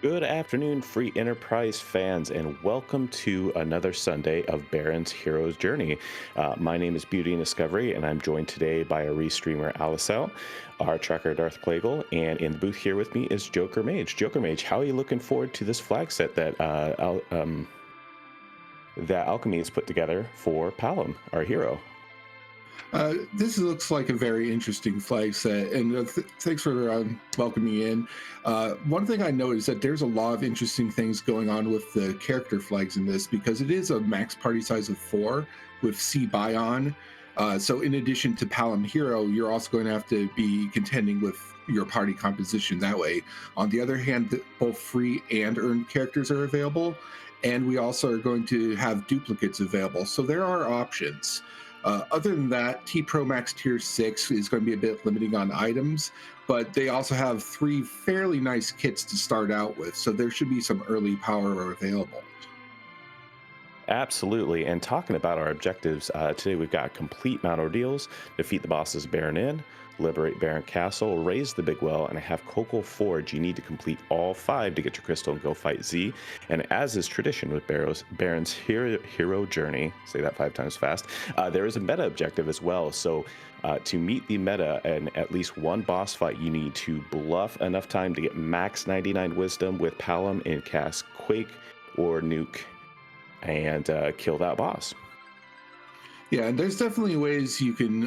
Good afternoon, Free Enterprise fans, and welcome to another Sunday of Baron's Hero's Journey. My name is Beauty and Discovery, and I'm joined today by our restreamer Alicel, our tracker Darth Plagle, and in the booth here with me is Joker Mage. Joker Mage, how are you looking forward to this flag set that Alchemy has put together for Palom, our hero? This looks like a very interesting flag set, and thanks for welcoming me in. One thing I know is that there's a lot of interesting things going on with the character flags in this because it is a max party size of 4 with C Bion. So in addition to Palom Hero, you're also going to have to be contending with your party composition that way. On the other hand, both free and earned characters are available, and we also are going to have duplicates available. So there are options. Other than that, T Pro Max Tier 6 is going to be a bit limiting on items, but they also have 3 fairly nice kits to start out with, so there should be some early power available. Absolutely. And talking about our objectives, today we've got complete Mount Ordeals, defeat the bosses Baron Inn, liberate Baron Castle, raise the Big Well, and I have Coco Forge. You need to complete all 5 to get your crystal and go fight Z. And as is tradition with Baron's hero Journey, say that 5 times fast, there is a meta objective as well. So to meet the meta and at least one boss fight, you need to bluff enough time to get max 99 wisdom with Palom and cast Quake or Nuke and kill that boss. Yeah, and there's definitely ways you can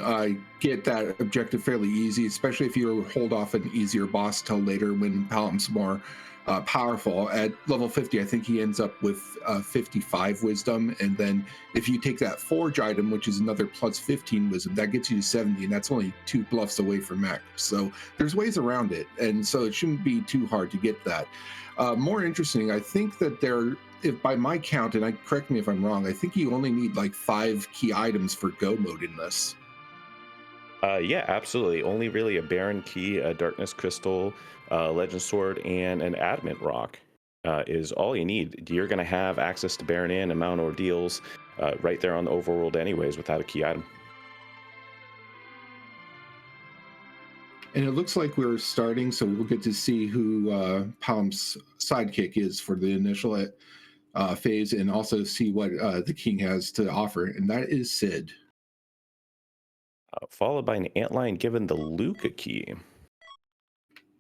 get that objective fairly easy, especially if you hold off an easier boss till later when Palom's more powerful. At level 50, I think he ends up with 55 wisdom, and then if you take that Forge item, which is another plus 15 wisdom, that gets you to 70, and that's only 2 bluffs away from max. So there's ways around it, and so it shouldn't be too hard to get that. More interesting, I think that if by my count, and correct me if I'm wrong, I think you only need like 5 key items for go mode in this. Yeah, absolutely. Only really a Baron Key, a Darkness Crystal, Legend Sword, and an Adamant Rock is all you need. You're going to have access to Baron Inn and Mount Ordeals right there on the overworld anyways without a key item. And it looks like we're starting, so we'll get to see who Palm's sidekick is for the initial phase, and also see what the king has to offer, and that is Sid. Followed by an Antlion given the Luca Key.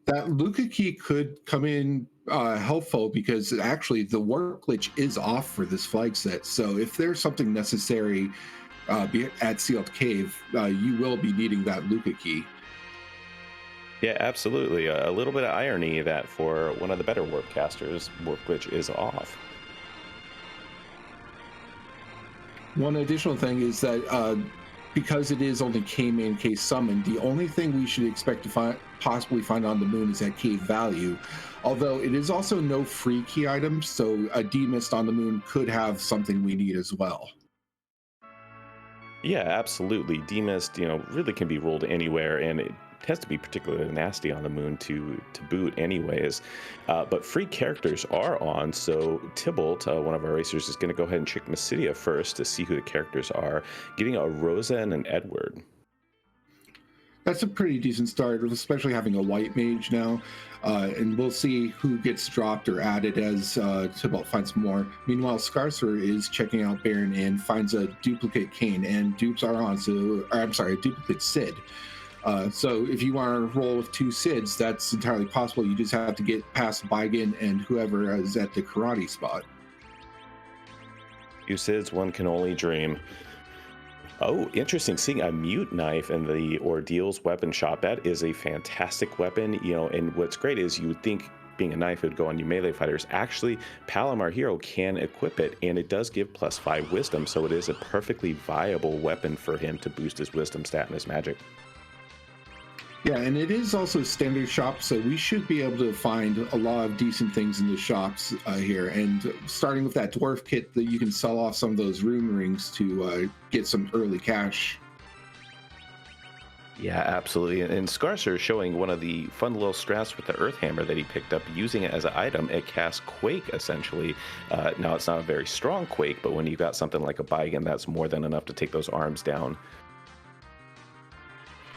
That Luca key could come in helpful because actually the warp glitch is off for this flag set. So if there's something necessary at Sealed Cave, you will be needing that Luca key. Yeah, absolutely. A little bit of irony that for one of the better warp casters, warp glitch is off. One additional thing is that because it is only K-main, K-summon, the only thing we should expect to possibly find on the moon is that K value. Although it is also no free key items, so a D-Mist on the moon could have something we need as well. Yeah, absolutely. Demist, really can be rolled anywhere, and it tends to be particularly nasty on the moon to boot anyways. But free characters are on, so Tybalt, one of our racers, is going to go ahead and check Mysidia first to see who the characters are, getting a Rosa and an Edward. That's a pretty decent start, especially having a white mage now. And we'll see who gets dropped or added as Tybalt finds more. Meanwhile, Scarcer is checking out Baron and finds a duplicate Kane, and dupes are on. A duplicate Sid. So if you want to roll with 2 Sids, that's entirely possible. You just have to get past Bigan and whoever is at the karate spot. 2 Sids, one can only dream. Oh, interesting. Seeing a mute knife in the Ordeals weapon shop. That is a fantastic weapon, and what's great is you would think being a knife would go on you melee fighters. Actually, Palom, our hero, can equip it, and it does give plus 5 wisdom, so it is a perfectly viable weapon for him to boost his wisdom stat and his magic. Yeah, and it is also standard shop, so we should be able to find a lot of decent things in the shops here. And starting with that dwarf kit, that you can sell off some of those rune rings to get some early cash. Yeah, absolutely. And Scarcer is showing one of the fun little strats with the Earth Hammer that he picked up, using it as an item. It casts Quake, essentially. Now, it's not a very strong Quake, but when you've got something like a Bigan, that's more than enough to take those arms down.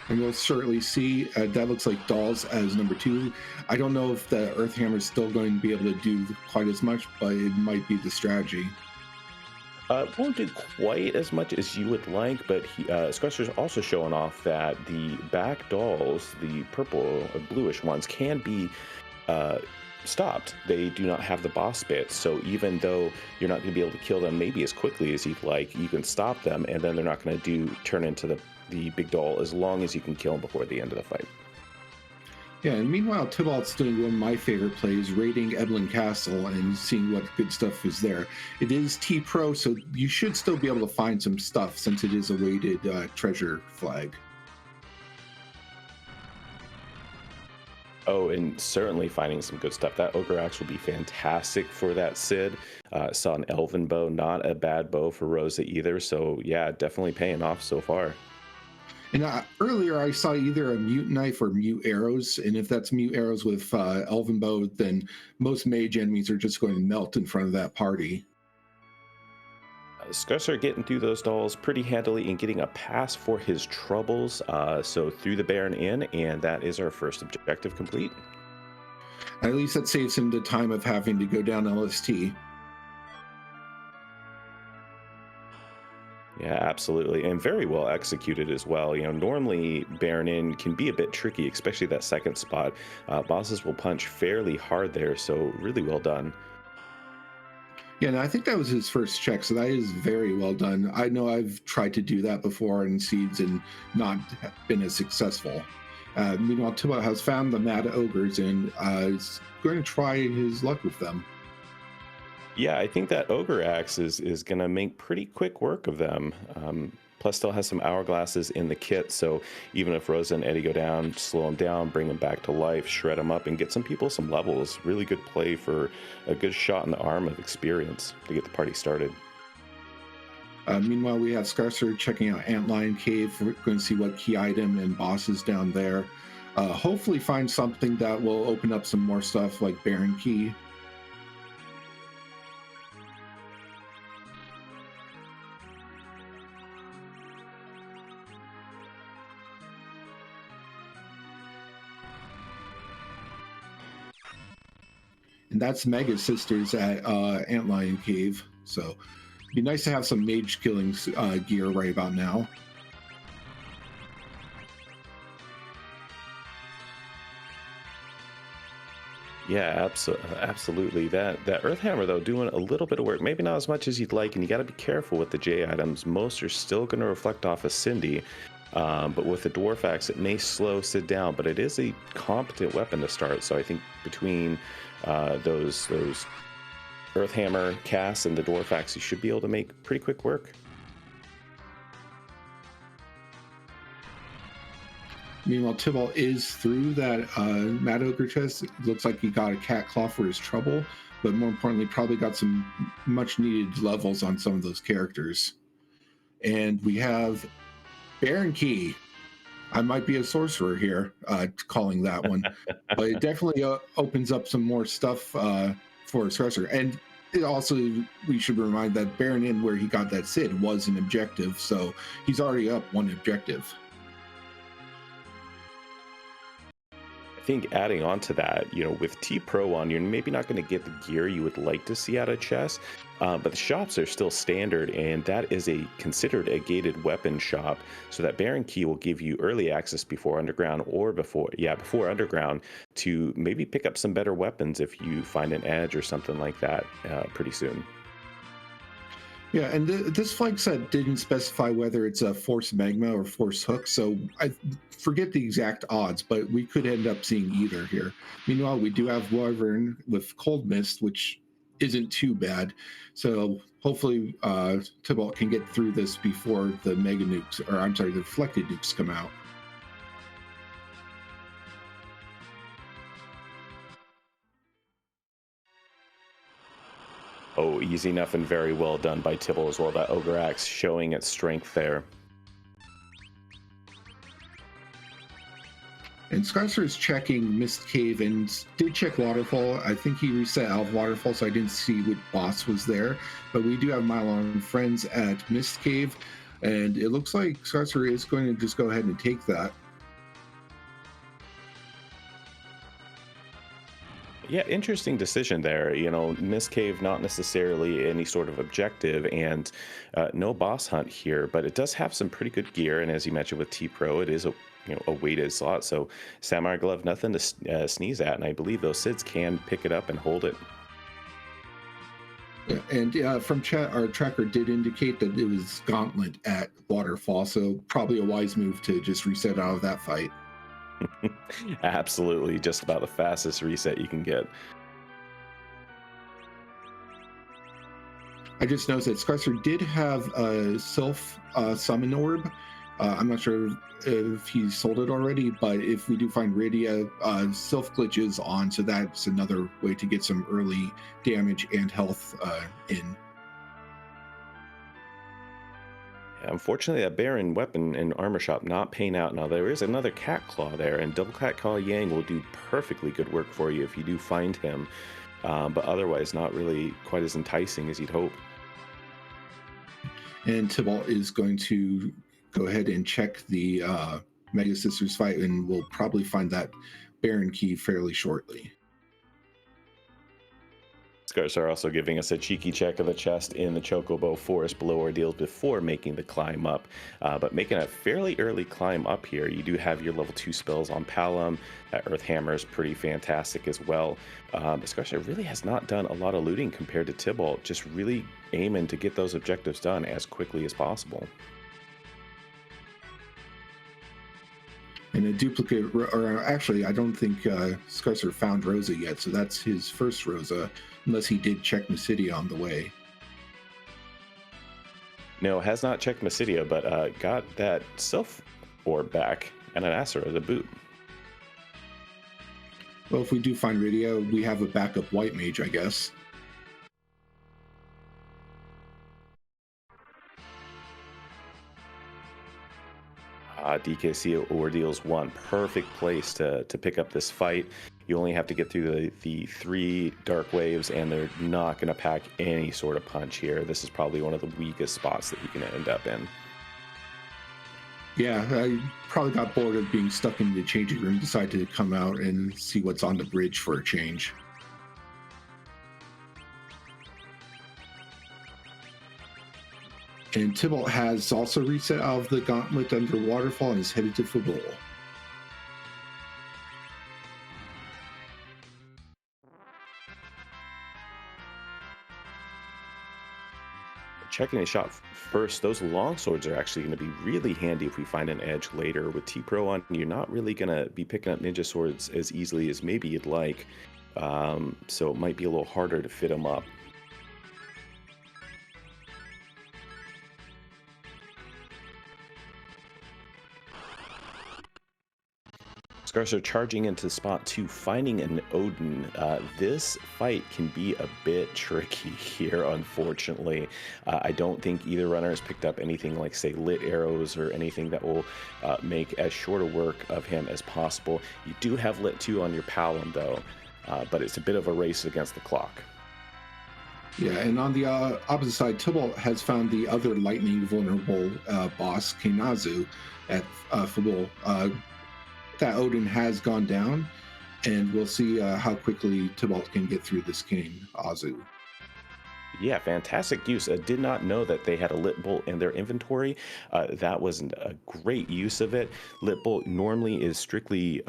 And we'll certainly see. That looks like dolls as number 2. I don't know if the Earth Hammer is still going to be able to do quite as much, but it might be the strategy. Won't do quite as much as you would like, but Squester's also showing off that the back dolls, the purple or bluish ones, can be uh, stopped. They do not have the boss bit, so even though you're not going to be able to kill them maybe as quickly as you'd like, you can stop them, and then they're not going to turn into the big doll as long as you can kill them before the end of the fight. Yeah, and meanwhile, Tybalt's doing one of my favorite plays, raiding Eblan Castle and seeing what good stuff is there. It is T-Pro, so you should still be able to find some stuff since it is a weighted treasure flag. Oh, and certainly finding some good stuff. That Ogre Axe will be fantastic for that Sid. Saw an Elven Bow, not a bad bow for Rosa either. So yeah, definitely paying off so far. And earlier I saw either a mute knife or mute arrows, and if that's mute arrows with Elven Bow, then most mage enemies are just going to melt in front of that party. Scusser getting through those dolls pretty handily and getting a pass for his troubles. So through the Baron Inn, and that is our first objective complete. At least that saves him the time of having to go down LST. Yeah, absolutely. And very well executed as well. You know, normally Baron Inn can be a bit tricky, especially that second spot. Bosses will punch fairly hard there, so really well done. Yeah, and I think that was his first check, so that is very well done. I know I've tried to do that before in Seeds and not been as successful. Meanwhile, Tibalt has found the Mad Ogres and is going to try his luck with them. Yeah, I think that Ogre Axe is going to make pretty quick work of them. Plus, still has some hourglasses in the kit, so even if Rosa and Eddie go down, slow them down, bring them back to life, shred them up, and get some people some levels. Really good play for a good shot in the arm of experience to get the party started. Meanwhile, we have Scarcer checking out Antlion Cave. We're going to see what key item and bosses down there. Hopefully find something that will open up some more stuff like Baron Key. And that's Mega's sisters at Antlion Cave. So it'd be nice to have some mage killing gear right about now. Yeah, absolutely. That Earth Hammer though, doing a little bit of work, maybe not as much as you'd like, and you got to be careful with the J items. Most are still going to reflect off of Cindy, but with the Dwarf Axe, it may slow Sid down. But it is a competent weapon to start. So I think between those Earth Hammer casts and the Dwarf Axe, you should be able to make pretty quick work. Meanwhile, Tybalt is through that Mad Ogre chest. It looks like he got a cat claw for his trouble, but more importantly, probably got some much needed levels on some of those characters. And we have Baron Key. I might be a sorcerer here calling that one, but it definitely opens up some more stuff for a sorcerer. And it also, we should remind that Baron Inn, where he got that Sid, was an objective, so he's already up one objective. I think adding on to that, you know, with T Pro on, you're maybe not going to get the gear you would like to see out of chess, but the shops are still standard, and that is considered a gated weapon shop. So that Baron Key will give you early access before Underground, or before Underground, to maybe pick up some better weapons if you find an edge or something like that pretty soon. Yeah, and this flag set didn't specify whether it's a Force Magma or Force Hook, so I forget the exact odds, but we could end up seeing either here. Meanwhile, we do have Wyvern with Cold Mist, which isn't too bad. So hopefully Tybalt can get through this before the Mega Nukes, or I'm sorry, the Reflected Nukes come out. Oh, easy enough and very well done by Tibble as well. That Ogre Axe showing its strength there. And Scarcer is checking Mist Cave and did check Waterfall. I think he reset out of Waterfall, so I didn't see what boss was there. But we do have Mylon friends at Mist Cave, and it looks like Scarcer is going to just go ahead and take that. Yeah, interesting decision there. Miss Cave, not necessarily any sort of objective, and no boss hunt here, but it does have some pretty good gear. And as you mentioned with T Pro, it is a weighted slot, so Samurai Glove, nothing to sneeze at. And I believe those Sids can pick it up and hold it. Yeah, and from chat, our tracker did indicate that it was Gauntlet at Waterfall, so probably a wise move to just reset out of that fight. Absolutely, just about the fastest reset you can get. I just noticed that Scarcer did have a Sylph summon orb. I'm not sure if he sold it already, but if we do find Radia, Sylph glitch is on, so that's another way to get some early damage and health in. Unfortunately, that Baron weapon and armor shop not paying out. Now, there is another Cat Claw there, and Double Cat Claw Yang will do perfectly good work for you if you do find him, but otherwise not really quite as enticing as you'd hope. And Tybalt is going to go ahead and check the Mega Sisters fight, and we'll probably find that Baron key fairly shortly. Scars are also giving us a cheeky check of the chest in the Chocobo Forest below Ordeals before making the climb up. But making a fairly early climb up here, you do have your level 2 spells on Palom. Earth Hammer is pretty fantastic as well. Scarsar really has not done a lot of looting compared to Tybalt, just really aiming to get those objectives done as quickly as possible. And a duplicate, or actually, I don't think Scarcer found Rosa yet, so that's his first Rosa, unless he did check Mysidia on the way. No, has not checked Mysidia, but got that Sylph orb back and an Acer as a boot. Well, if we do find Radia, we have a backup White Mage, I guess. DKC Ordeals 1, perfect place to pick up this fight. You only have to get through the 3 dark waves, and they're not going to pack any sort of punch here. This is probably one of the weakest spots that you can end up in. Yeah, I probably got bored of being stuck in the changing room, decided to come out and see what's on the bridge for a change. And Tybalt has also reset out of the Gauntlet under Waterfall and is headed to Fabul. Checking the shot first, those long swords are actually going to be really handy if we find an edge later. With T-Pro on, you're not really going to be picking up ninja swords as easily as maybe you'd like, so it might be a little harder to fit them up. Scarcer charging into spot 2, finding an Odin. This fight can be a bit tricky here, unfortunately. I don't think either runner has picked up anything like, say, lit arrows or anything that will make as short a work of him as possible. You do have lit 2 on your Palom, though, but it's a bit of a race against the clock. Yeah, and on the opposite side, Tybalt has found the other lightning vulnerable boss, Keinazu, at Fabul. That Odin has gone down, and we'll see how quickly Tybalt can get through this King Azu. Yeah, fantastic use. I did not know that they had a lit bolt in their inventory. That was a great use of it. Lit bolt normally is strictly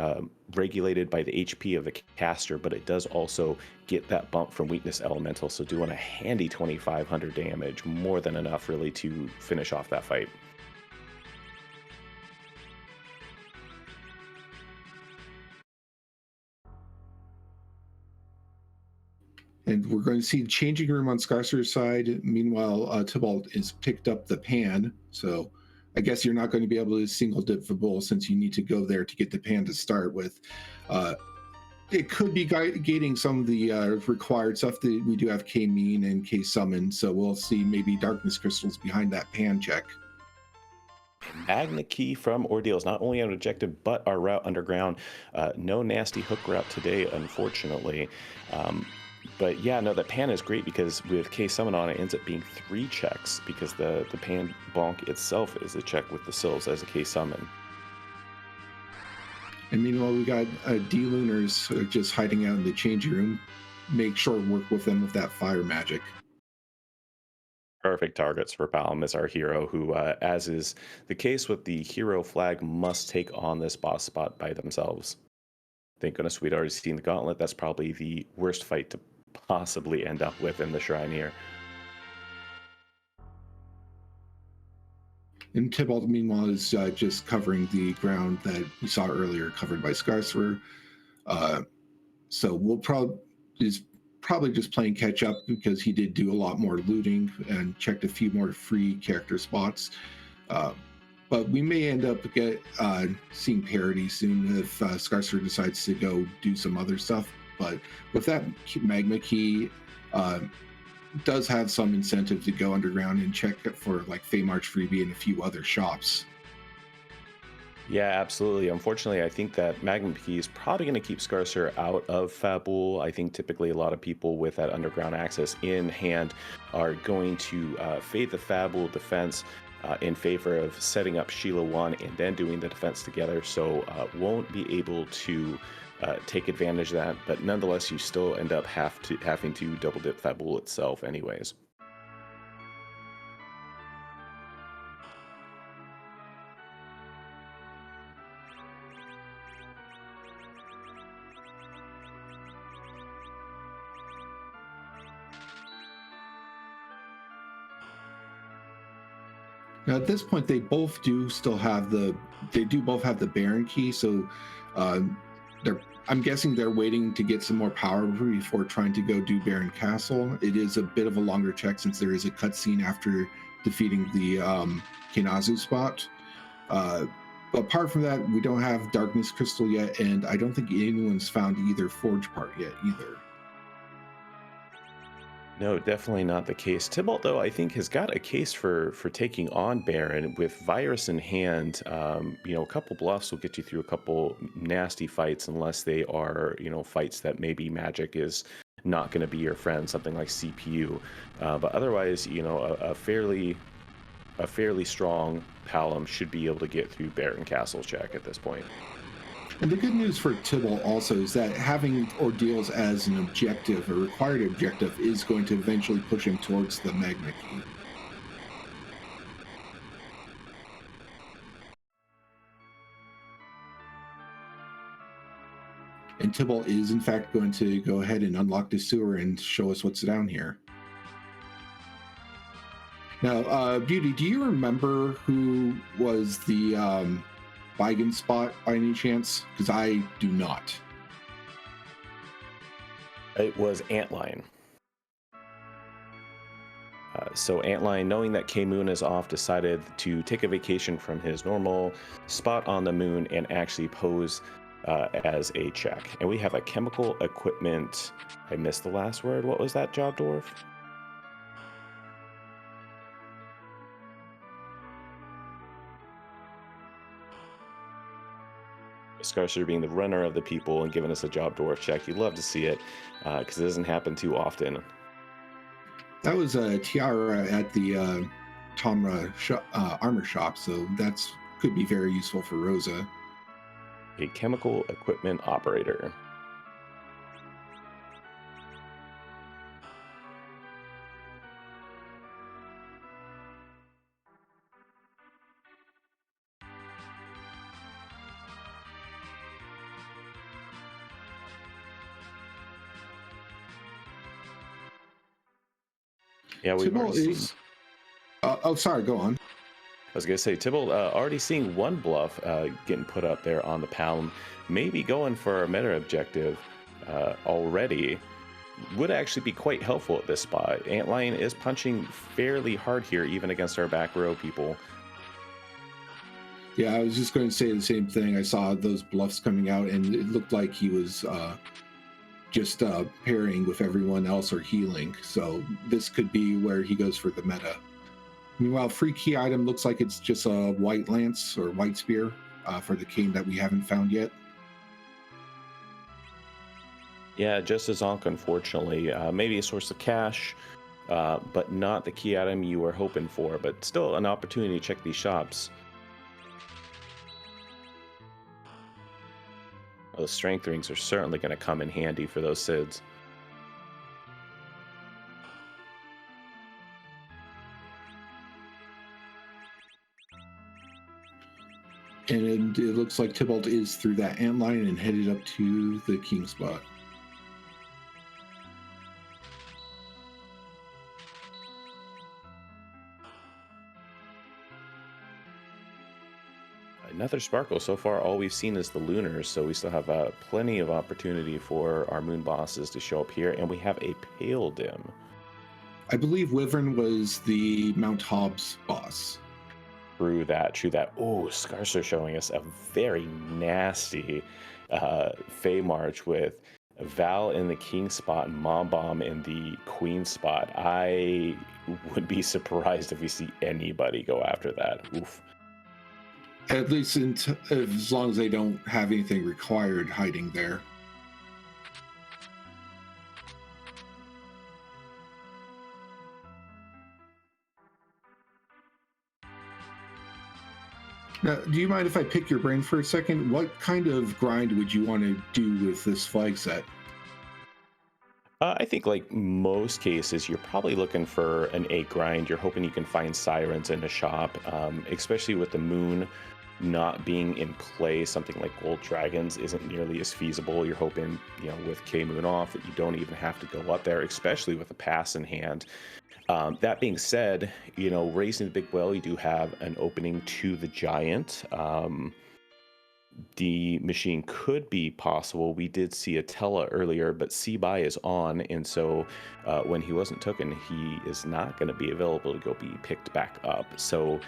regulated by the HP of the caster, but it does also get that bump from weakness elemental. So doing a handy 2,500 damage, more than enough really to finish off that fight. And we're going to see the changing room on Scarcer's side. Meanwhile, Tybalt has picked up the pan. So I guess you're not going to be able to single dip the bull since you need to go there to get the pan to start with. It could be gating some of the required stuff. That we do have K-Mean and K-Summon. So we'll see maybe Darkness Crystals behind that pan check. Magna Key from Ordeals, not only an objective, but our route underground. No nasty hook route today, unfortunately. But yeah, no, the pan is great because with K Summon on, it ends up being 3 checks because the pan bonk itself is a check with the Sylphs as a K Summon. And meanwhile, we got D-Lunars just hiding out in the changing room. Make short work with them with that fire magic. Perfect targets for Palom as our hero, who, as is the case with the hero flag, must take on this boss spot by themselves. Thank goodness we'd already seen the gauntlet. That's probably the worst fight to possibly end up with in the shrine here. And Tybalt, meanwhile, is just covering the ground that we saw earlier, covered by Scarsor. Uh, so we'll probably just playing catch up because he did do a lot more looting and checked a few more free character spots. Uh, but we may end up seeing parity soon if Scarsor decides to go do some other stuff. But with that magma key, does have some incentive to go underground and check for like Feymarch Freebie and a few other shops. Yeah, absolutely. Unfortunately, I think that Magnum Key is probably going to keep Scarcer out of Fabul. I think typically a lot of people with that underground access in hand are going to fade the Fabul defense in favor of setting up Sheila 1 and then doing the defense together. So won't be able to take advantage of that. But nonetheless, you still end up having to double dip Fabul itself anyways. Now, at this point, they both do still have the Baron key. So uh, I'm guessing they're waiting to get some more power before trying to go do Baron Castle. It is a bit of a longer check since there is a cutscene after defeating the Kinazu spot. But apart from that, we don't have Darkness Crystal yet, and I don't think anyone's found either Forge part yet either. No, definitely not the case. Tybalt, though, I think has got a case for taking on Baron with Virus in hand. A couple bluffs will get you through a couple nasty fights, unless they are, fights that maybe Magic is not going to be your friend, something like CPU. But otherwise, a fairly strong Palom should be able to get through Baron Castle's check at this point. And the good news for Tybalt also is that having ordeals as an objective, a required objective, is going to eventually push him towards the magma key. And Tybalt is in fact going to go ahead and unlock the sewer and show us what's down here. Now, Beauty, do you remember who was the Vigan spot by any chance? Because I do not. It was Antline. So Antline, knowing that K-Moon is off, decided to take a vacation from his normal spot on the moon and actually pose as a check. And we have a chemical equipment. I missed the last word. What was that, Job Dwarf? Scarcer being the runner of the people and giving us a Job Dwarf check. You'd love to see it because it doesn't happen too often. That was a Tiara at the Tomra armor shop, so that's could be very useful for Rosa. A chemical equipment operator. Yeah, we've already seen... sorry, go on. I was going to say, Tybalt already seeing one bluff getting put up there on the Palom, maybe going for a meta objective already, would actually be quite helpful at this spot. Antlion is punching fairly hard here, even against our back row people. Yeah, I was just going to say the same thing. I saw those bluffs coming out, and it looked like he was just pairing with everyone else or healing. So this could be where he goes for the meta. Meanwhile, free key item looks like it's just a white lance or white spear for the king that we haven't found yet. Yeah, just a Zonk, unfortunately. Maybe a source of cash, but not the key item you were hoping for. But still an opportunity to check these shops. Those strength rings are certainly going to come in handy for those SIDS. And it looks like Tybalt is through that ant line and headed up to the king spot. Another sparkle. So far, all we've seen is the lunars, so we still have plenty of opportunity for our moon bosses to show up here, and we have a pale dim. I believe Wyvern was the Mount Hobbs boss. True that, true that. Oh, Scarcer showing us a very nasty Fey March with Val in the king spot and Mom Bomb in the queen spot. I would be surprised if we see anybody go after that. Oof. At least as long as they don't have anything required hiding there. Now, do you mind if I pick your brain for a second? What kind of grind would you want to do with this flag set? I think, like most cases, you're probably looking for an 8 grind. You're hoping you can find sirens in a shop, especially with the moon not being in play. Something like gold dragons isn't nearly as feasible. You're hoping, with K Moon off, that you don't even have to go up there, especially with a pass in hand. That being said, raising the big well, you do have an opening to the giant. The machine could be possible. We did see a Tella earlier, but C-Buy is on, and so when he wasn't taken, he is not going to be available to go be picked back up. So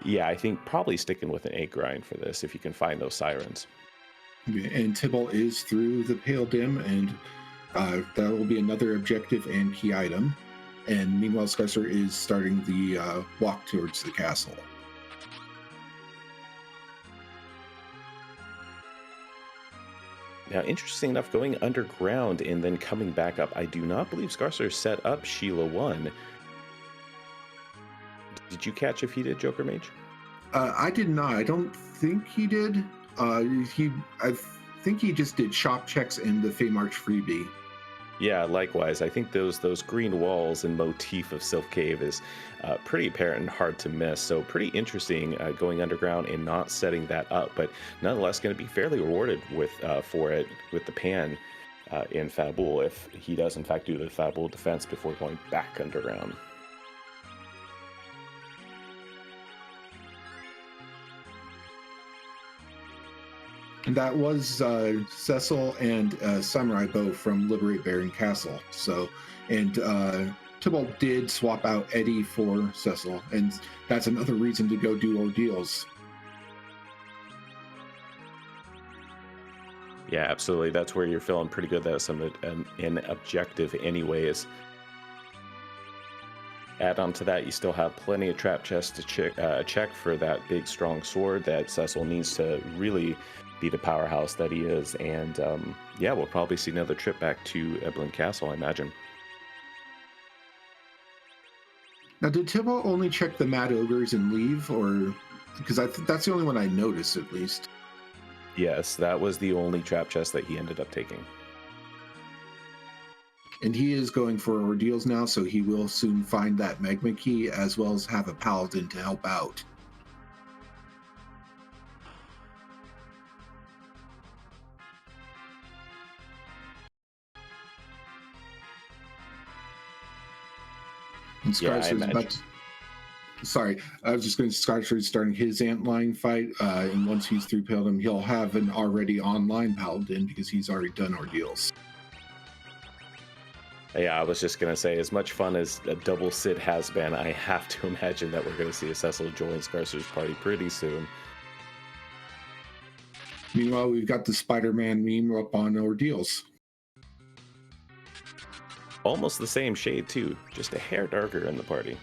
yeah, I think probably sticking with an 8 grind for this if you can find those sirens. And Tybalt is through the pale dim, and that will be another objective and key item. And meanwhile, Scarcer is starting the walk towards the castle. Now, interesting enough, going underground and then coming back up, I do not believe Scarcer set up Sheila 1. Did you catch if he did, Joker Mage? I did not. I don't think he did. I think he just did shop checks and the Fey March freebie. Yeah, likewise. I think those green walls and motif of Sylph Cave is pretty apparent and hard to miss. So pretty interesting going underground and not setting that up, but nonetheless going to be fairly rewarded for it with the pan in Fabul if he does in fact do the Fabul defense before going back underground. And that was Cecil and Samurai Bow from Liberate Baron Castle. So, and Tybalt did swap out Eddie for Cecil, and that's another reason to go do ordeals. Yeah, absolutely. That's where you're feeling pretty good. That's an objective anyways. Add on to that, you still have plenty of trap chests to check for that big, strong sword that Cecil needs to really be the powerhouse that he is. And yeah, we'll probably see another trip back to Eblin Castle, I imagine. Now, did Tybalt only check the Mad Ogres and leave, or because that's the only one I noticed at least? Yes, that was the only trap chest that he ended up taking. And he is going for ordeals now, so he will soon find that magma key as well as have a paladin to help out. And Scarcer's about to, sorry, I was just going to Scarcer's starting his antline fight, and once he's through Paladin, he'll have an already online Paladin because he's already done ordeals. Yeah, I was just going to say, as much fun as a double Sid has been, I have to imagine that we're going to see a Cecil join Scarcer's party pretty soon. Meanwhile, we've got the Spider-Man meme up on ordeals. Almost the same shade, too, just a hair darker in the party.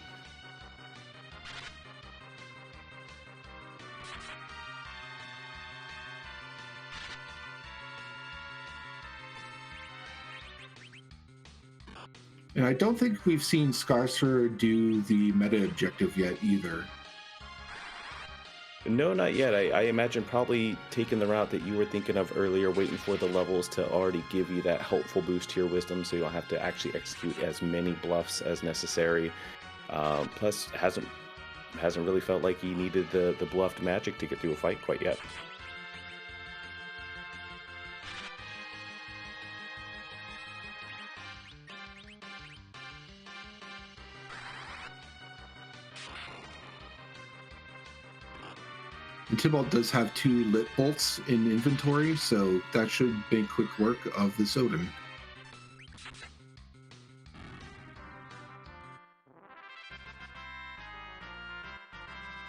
And I don't think we've seen Scarcer do the meta objective yet either. No, not yet. I imagine probably taking the route that you were thinking of earlier, waiting for the levels to already give you that helpful boost to your wisdom, so you don't have to actually execute as many bluffs as necessary. Plus, hasn't really felt like he needed the bluffed magic to get through a fight quite yet. And Tybalt does have 2 lit bolts in inventory, so that should make quick work of the Soden.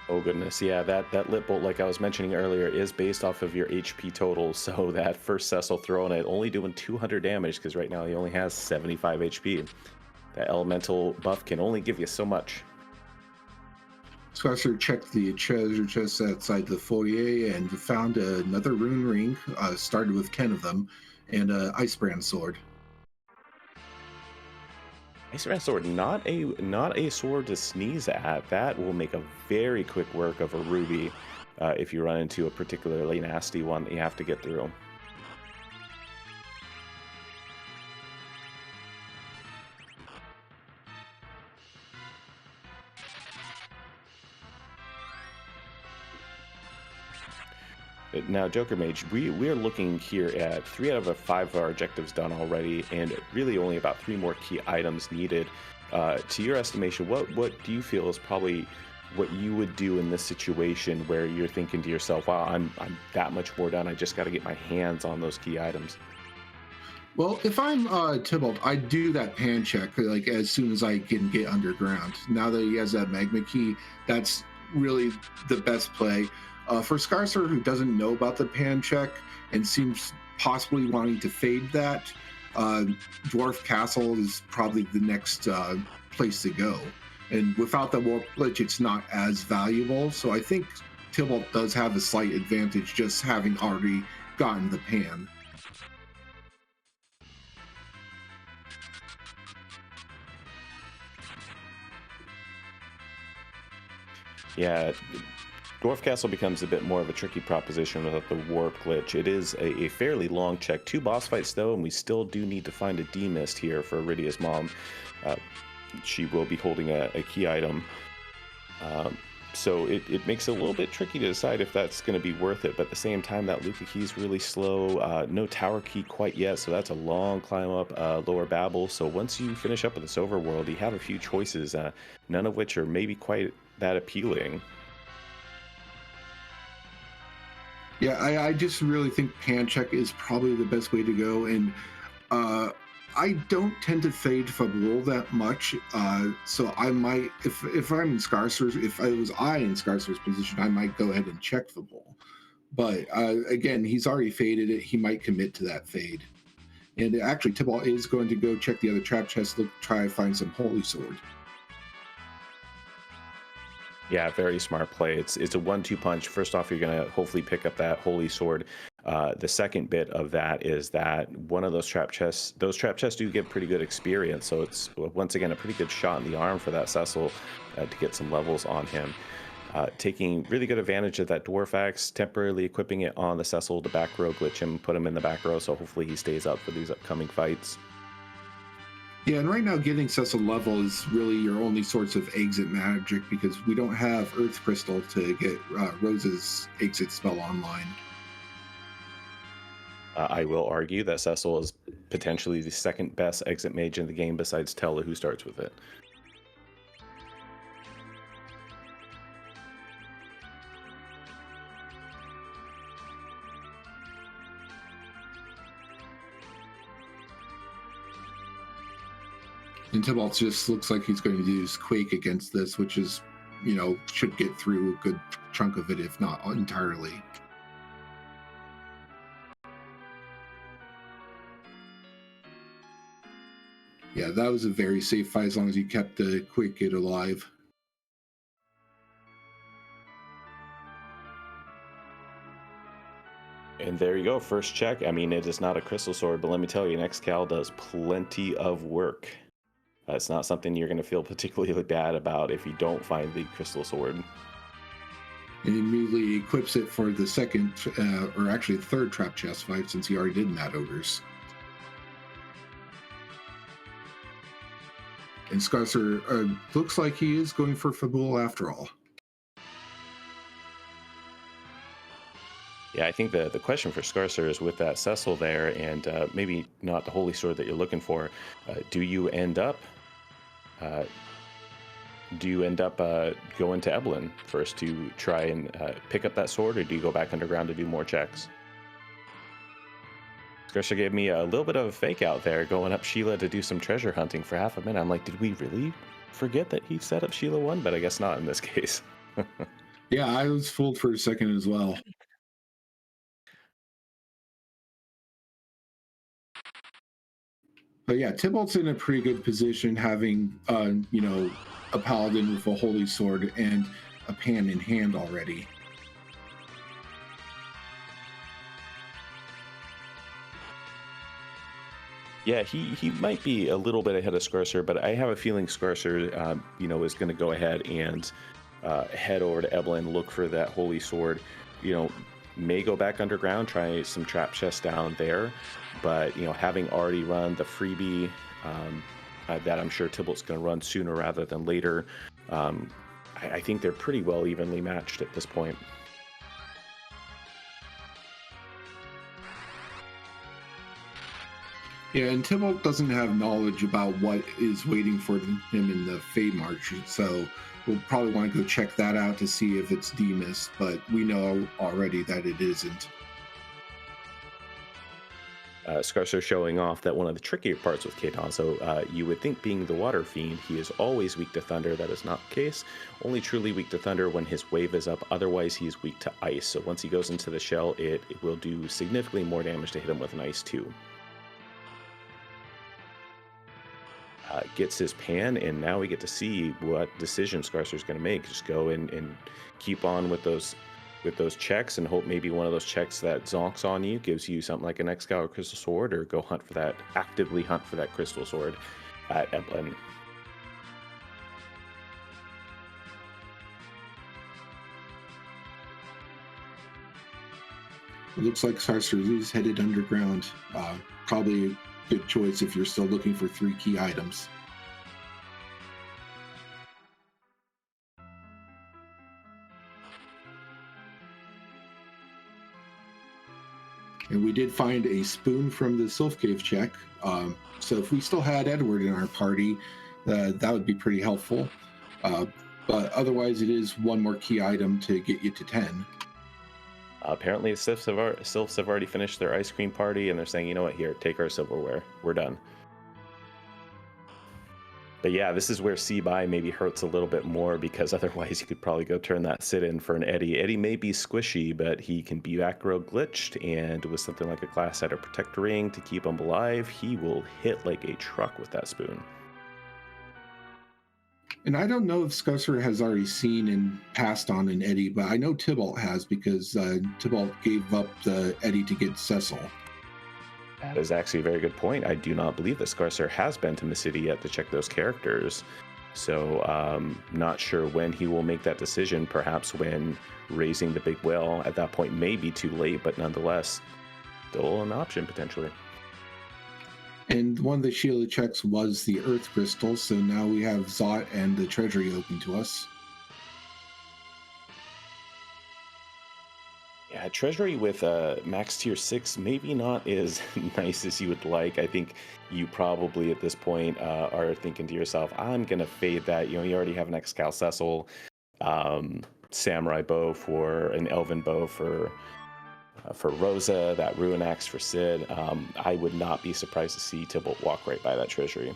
Oh goodness, yeah, that lit bolt, like I was mentioning earlier, is based off of your HP total. So that first Cecil throwing it, only doing 200 damage because right now he only has 75 HP. That elemental buff can only give you so much. Scouser checked the treasure chest outside the foyer and found another rune ring, started with 10 of them, and an icebrand sword. Iceman sword, not a sword to sneeze at. That will make a very quick work of a ruby if you run into a particularly nasty one that you have to get through. Now, Joker Mage, we are looking here at 3 out of 5 of our objectives done already, and really only about 3 more key items needed. To your estimation, what do you feel is probably what you would do in this situation where you're thinking to yourself, "Wow, I'm that much more done. I just got to get my hands on those key items." Well, if I'm Tybalt, I do that pan check like as soon as I can get underground. Now that he has that magma key, that's really the best play. For Scarcer, who doesn't know about the pan check and seems possibly wanting to fade that, uh, Dwarf Castle is probably the next place to go. And without the warp glitch, it's not as valuable. So I think Tybalt does have a slight advantage just having already gotten the pan. Yeah, Dwarf Castle becomes a bit more of a tricky proposition without the warp glitch. It is a fairly long check. 2 boss fights though, and we still do need to find a D-Mist here for Iridia's mom. Uh, she will be holding a key item. Um, so it makes it a little bit tricky to decide if that's going to be worth it. But at the same time, that Luca key is really slow. No tower key quite yet, so that's a long climb up Lower Babel. So once you finish up with this overworld, you have a few choices, none of which are maybe quite that appealing. Yeah, I just really think pan check is probably the best way to go. And uh, I don't tend to fade Fabul that much. So I might, if I'm in Scarcer's, if I was in Scarcer's position, I might go ahead and check Fabul. But again, he's already faded it. He might commit to that fade. And actually, Tybalt is going to go check the other trap chest, look, try to find some Holy Sword. Yeah, very smart play. It's a 1-2 punch. First off, you're gonna hopefully pick up that holy sword. The second bit of that is that one of those trap chests, do get pretty good experience. So it's once again a pretty good shot in the arm for that Cecil to get some levels on him. Taking really good advantage of that dwarf axe, temporarily equipping it on the Cecil to back row glitch him, put him in the back row. So hopefully he stays up for these upcoming fights. Yeah, and right now getting Cecil level is really your only source of exit magic because we don't have Earth Crystal to get Rose's exit spell online. I will argue that Cecil is potentially the second best exit mage in the game besides Tella, who starts with it. And Tybalt just looks like he's going to use Quake against this, which is, should get through a good chunk of it, if not entirely. Yeah, that was a very safe fight as long as you kept the Quake Kid alive. And there you go, first check. I mean, it is not a crystal sword, but let me tell you, next Cal does plenty of work. It's not something you're going to feel particularly bad about if you don't find the crystal sword. and immediately equips it for the second, or actually third trap chest fight, since he already did Mad Ogres. And Scarcer looks like he is going for Fabul after all. Yeah, I think the question for Scarcer is with that Cecil there, and maybe not the Holy Sword that you're looking for. Do you end up uh, going to Evelyn first to try and pick up that sword, or do you go back underground to do more checks? Scarcer gave me a little bit of a fake out there, going up Sheila to do some treasure hunting for half a minute. I'm like, did we really forget that he set up Sheila 1? But I guess not in this case. Yeah, I was fooled for a second as well. But yeah, Tybalt's in a pretty good position, having a paladin with a holy sword and a pan in hand already. Yeah, he might be a little bit ahead of Scarcer, but I have a feeling Scarcer, is going to go ahead and head over to Evelyn, look for that holy sword. May go back underground, try some trap chests down there, but having already run the freebie that I'm sure Tybalt's going to run sooner rather than later, I think they're pretty well evenly matched at this point. Yeah, and Tybalt doesn't have knowledge about what is waiting for him in the Fey March, so we'll probably want to go check that out to see if it's Demas, but we know already that it isn't. Scarcer showing off that one of the trickier parts with Katanzo, you would think being the water fiend, he is always weak to thunder. That is not the case. Only truly weak to thunder when his wave is up. Otherwise, he is weak to ice. So once he goes into the shell, it will do significantly more damage to hit him with an ice too. Gets his pan, and now we get to see what decision Scarcer's going to make. Just go and keep on with those checks and hope maybe one of those checks that zonks on you gives you something like an Excal or Crystal Sword, or go actively hunt for that Crystal Sword at Evelyn. It looks like Scarcer is headed underground. Probably a good choice if you're still looking for 3 key items. And we did find a spoon from the Sylph Cave check. So if we still had Edward in our party, that would be pretty helpful. But otherwise, it is one more key item to get you to 10. Apparently, the Sylphs have already finished their ice cream party, and they're saying, you know what, here, take our silverware. We're done. But yeah, this is where C-Buy maybe hurts a little bit more, because otherwise you could probably go turn that sit-in for an Eddie. Eddie may be squishy, but he can be back-row glitched, and with something like a Glass Side or Protect Ring to keep him alive, he will hit like a truck with that spoon. And I don't know if Scarcer has already seen and passed on an Eddie, but I know Tybalt has, because Tybalt gave up the Eddie to get Cecil. That is actually a very good point. I do not believe that Scarcer has been to Miss City yet to check those characters. So not sure when he will make that decision. Perhaps when raising the big whale at that point may be too late, but nonetheless, still an option potentially. And one of the Sheila checks was the Earth Crystal, so now we have Zot and the Treasury open to us. Yeah, Treasury with max tier 6, maybe not as nice as you would like. I think you probably at this point are thinking to yourself, I'm going to fade that. You already have an Excal Cecil, Samurai Bow for an Elven Bow for Rosa, that Ruin Axe for Sid. I would not be surprised to see Tybalt walk right by that Treasury.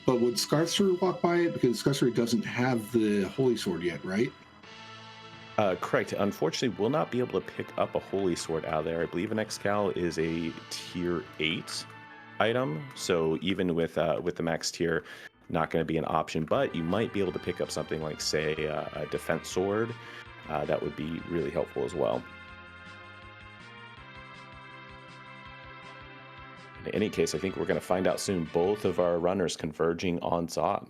But would Scarcer walk by it? Because Scarcer doesn't have the Holy Sword yet, right? Correct. Unfortunately, we'll not be able to pick up a Holy Sword out of there. I believe an Excal is a tier 8 item, so even with the max tier, not going to be an option. But you might be able to pick up something like, say, a Defense Sword. That would be really helpful as well. In any case, I think we're going to find out soon. Both of our runners converging on Zot.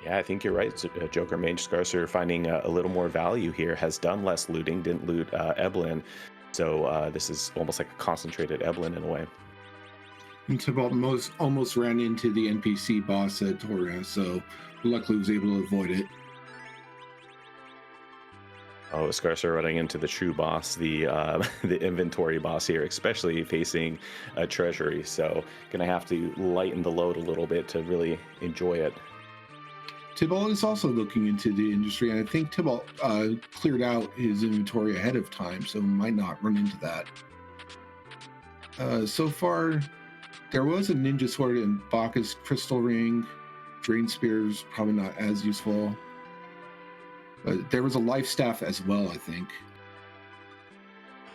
Yeah, I think you're right. Joker Mage Scarcer finding a little more value here, has done less looting, didn't loot Eblin. So this is almost like a concentrated Eblin in a way. And Tybalt most almost ran into the NPC boss at Torres, so luckily was able to avoid it. Oh, Scarcer running into the true boss, the the inventory boss here, especially facing a treasury. So gonna have to lighten the load a little bit to really enjoy it. Tybalt is also looking into the industry, and I think Tybalt cleared out his inventory ahead of time, so might not run into that. So far, there was a ninja sword and Bacchus crystal ring. Drain spears probably not as useful, but there was a life staff as well, I think.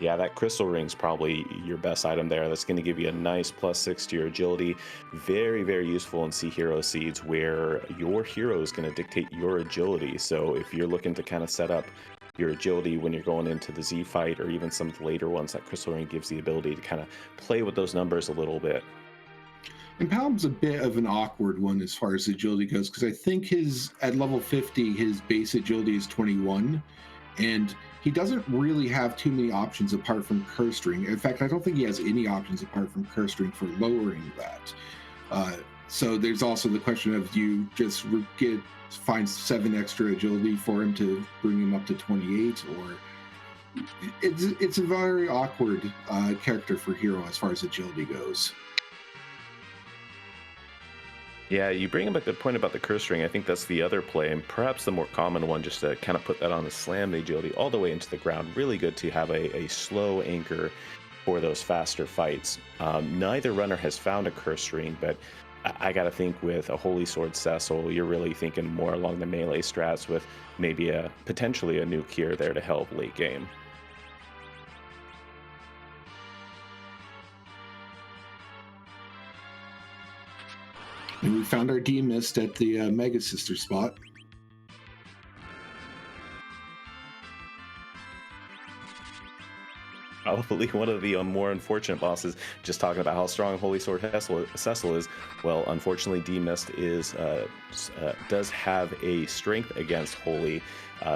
Yeah, that crystal ring's probably your best item there. That's going to give you a nice +6 to your agility. Very, very useful in Sea Hero Seeds, where your hero is going to dictate your agility. So if you're looking to kind of set up your agility when you're going into the Z fight, or even some of the later ones, that crystal ring gives the ability to kind of play with those numbers a little bit. And Palm's a bit of an awkward one as far as agility goes, because I think his at level 50, his base agility is 21, and he doesn't really have too many options apart from Curse Ring. In fact, I don't think he has any options apart from Curse Ring for lowering that. So there's also the question of, do you just find 7 extra agility for him to bring him up to 28, or it's a very awkward character for hero as far as agility goes. Yeah, you bring up a good point about the curse ring. I think that's the other play, and perhaps the more common one, just to kind of put that on the slam the agility all the way into the ground. Really good to have a slow anchor for those faster fights. Neither runner has found a curse ring, but I got to think with a Holy Sword Cecil, you're really thinking more along the melee strats with maybe potentially a nuke here there to help late game. And we found our D mist at the Mega Sister spot. Probably one of the more unfortunate bosses. Just talking about how strong Holy Sword Cecil is. Well, unfortunately, D Mist does have a strength against Holy.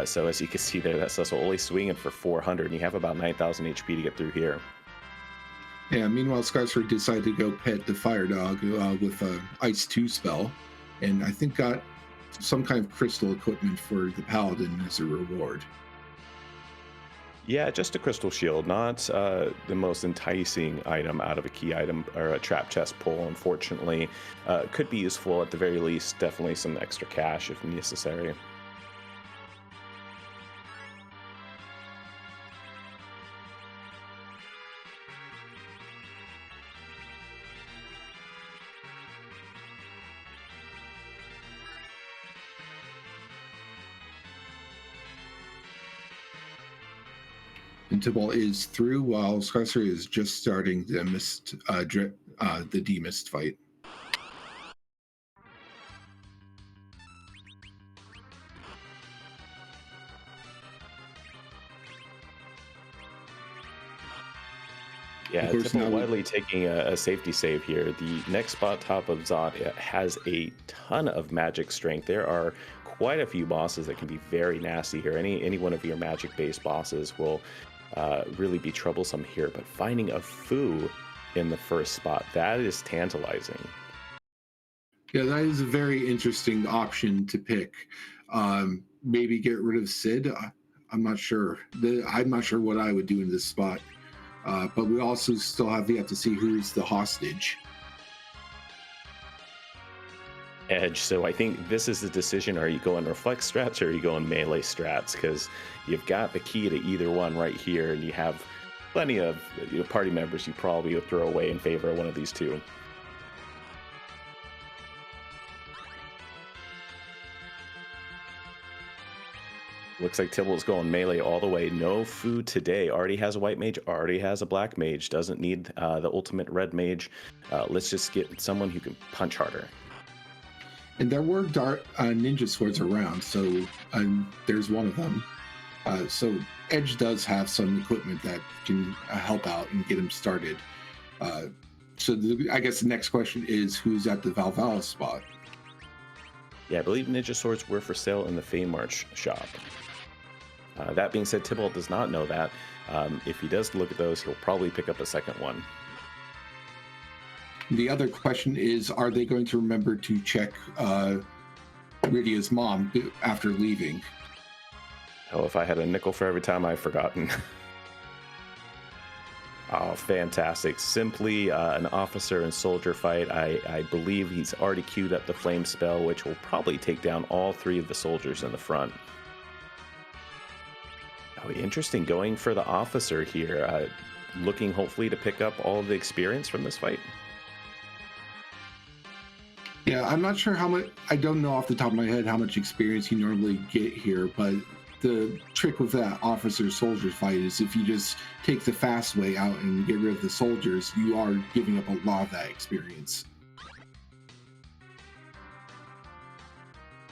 So as you can see there, that Cecil only swinging for 400, and you have about 9,000 HP to get through here. Yeah, meanwhile, Scarcer decided to go pet the Fire Dog with a Ice 2 spell, and I think got some kind of crystal equipment for the Paladin as a reward. Yeah, just a crystal shield, not the most enticing item out of a key item or a trap chest pull, unfortunately. Could be useful at the very least, definitely some extra cash if necessary. And Tybalt is through while Scarcer is just starting the the D-Mist fight. Yeah, Tybalt widely taking a safety save here. The next spot top of Zod has a ton of magic strength. There are quite a few bosses that can be very nasty here. Any one of your magic-based bosses will really be troublesome here. But finding a Fu in the first spot, that is tantalizing. Yeah, that is a very interesting option to pick. Maybe get rid of Sid. I'm not sure. I'm not sure what I would do in this spot. But we also still have yet to see who's the hostage. Edge. So I think this is the decision. Are you going reflex strats or are you going melee strats? Because you've got the key to either one right here, and you have plenty of party members you probably would throw away in favor of one of these two. Looks like Tybalt's going melee all the way. No food today. Already has a white mage, already has a black mage. Doesn't need the ultimate red mage. Let's just get someone who can punch harder. And there were ninja swords around, so there's one of them. So Edge does have some equipment that can help out and get him started. I guess the next question is who's at the Valhalla spot? Yeah, I believe ninja swords were for sale in the Feymarch shop. That being said, Tybalt does not know that. If he does look at those, he'll probably pick up a second one. The other question is, are they going to remember to check Rydia's mom after leaving? Oh, if I had a nickel for every time I've forgotten. Oh, fantastic. Simply an officer and soldier fight. I believe he's already queued up the flame spell, which will probably take down all 3 of the soldiers in the front. Oh, interesting. Going for the officer here. Looking hopefully to pick up all of the experience from this fight. Yeah, I'm not sure how much, I don't know off the top of my head how much experience you normally get here, but the trick with that officer soldier fight is if you just take the fast way out and get rid of the soldiers, you are giving up a lot of that experience.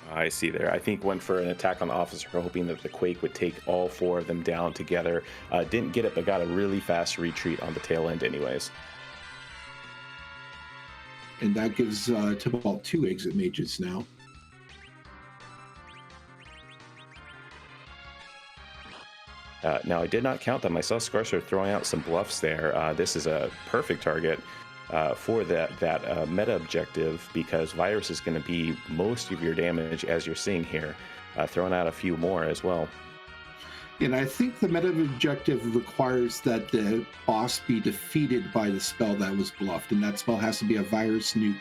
I see there. I think went for an attack on the officer, hoping that the Quake would take all 4 of them down together. Didn't get it, but got a really fast retreat on the tail end anyways. And that gives Tybalt 2 exit mages now. Now, I did not count them. I saw Scarcer throwing out some bluffs there. This is a perfect target for that meta objective, because Virus is going to be most of your damage, as you're seeing here. Throwing out a few more as well. And I think the meta objective requires that the boss be defeated by the spell that was bluffed, and that spell has to be a Virus, Nuke,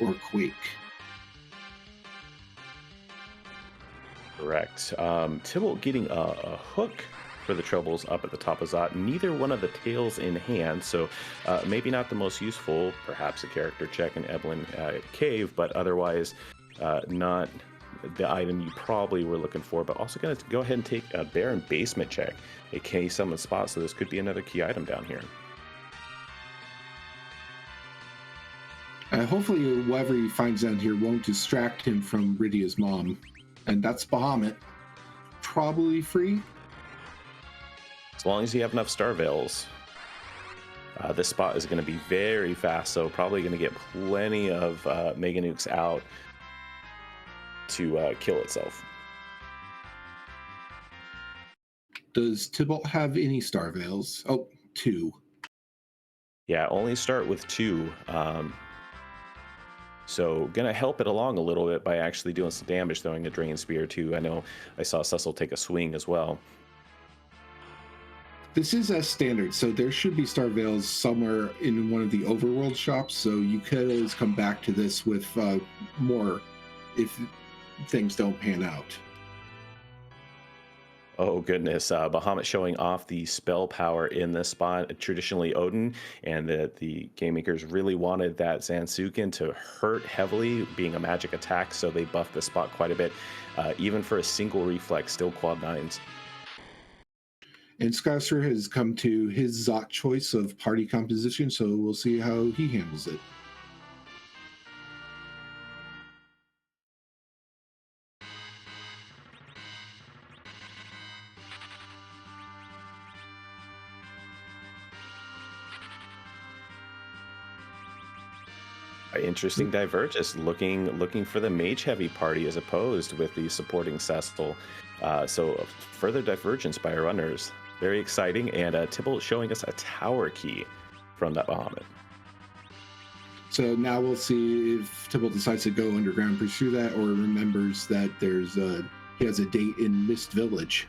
or Quake. Correct. Tybalt getting a hook for the troubles up at the top of Zot. Neither one of the tails in hand, so maybe not the most useful. Perhaps a character check in Eblin Cave, but otherwise not the item you probably were looking for. But also going to go ahead and take a Baron basement check, a K summon spot, so this could be another key item down here. Hopefully whatever he finds down here won't distract him from Rydia's mom. And that's Bahamut. Probably free. As long as you have enough Star Veils. This spot is going to be very fast, so probably going to get plenty of Mega Nukes out to kill itself. Does Tybalt have any Star Veils? Oh, 2. Yeah, only start with 2. So gonna help it along a little bit by actually doing some damage, throwing a Drain Spear too. I know I saw Cecil take a swing as well. This is as standard, so there should be Star Veils somewhere in one of the overworld shops, so you could always come back to this with more if things don't pan out. Oh goodness, Bahamut showing off the spell power in this spot. Traditionally Odin, and the game makers really wanted that Zansuken to hurt heavily, being a magic attack, so they buffed the spot quite a bit. Even for a single reflex, still quad 9s. And Scouser has come to his Zot choice of party composition, so we'll see how he handles it. Interesting divergence, looking for the mage heavy party as opposed with the supporting Cecil. So further divergence by our runners. Very exciting, and Tybalt showing us a tower key from that Bahamut. So now we'll see if Tybalt decides to go underground and pursue that, or remembers that he has a date in Mist Village.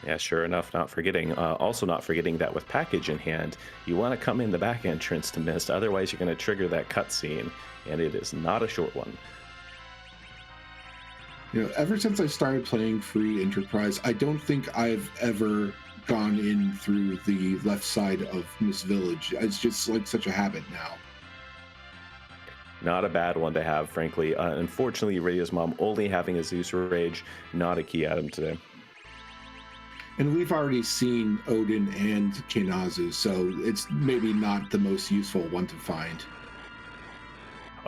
Yeah, sure enough, not forgetting. Also not forgetting that with package in hand, you want to come in the back entrance to Mist, otherwise you're going to trigger that cutscene, and it is not a short one. You know, ever since I started playing free Enterprise, I don't think I've ever gone in through the left side of Mist Village. It's just like such a habit now. Not a bad one to have, frankly. Unfortunately, Rydia's mom only having a Zeus Rage, not a key item today. And we've already seen Odin and Kinazu, so it's maybe not the most useful one to find.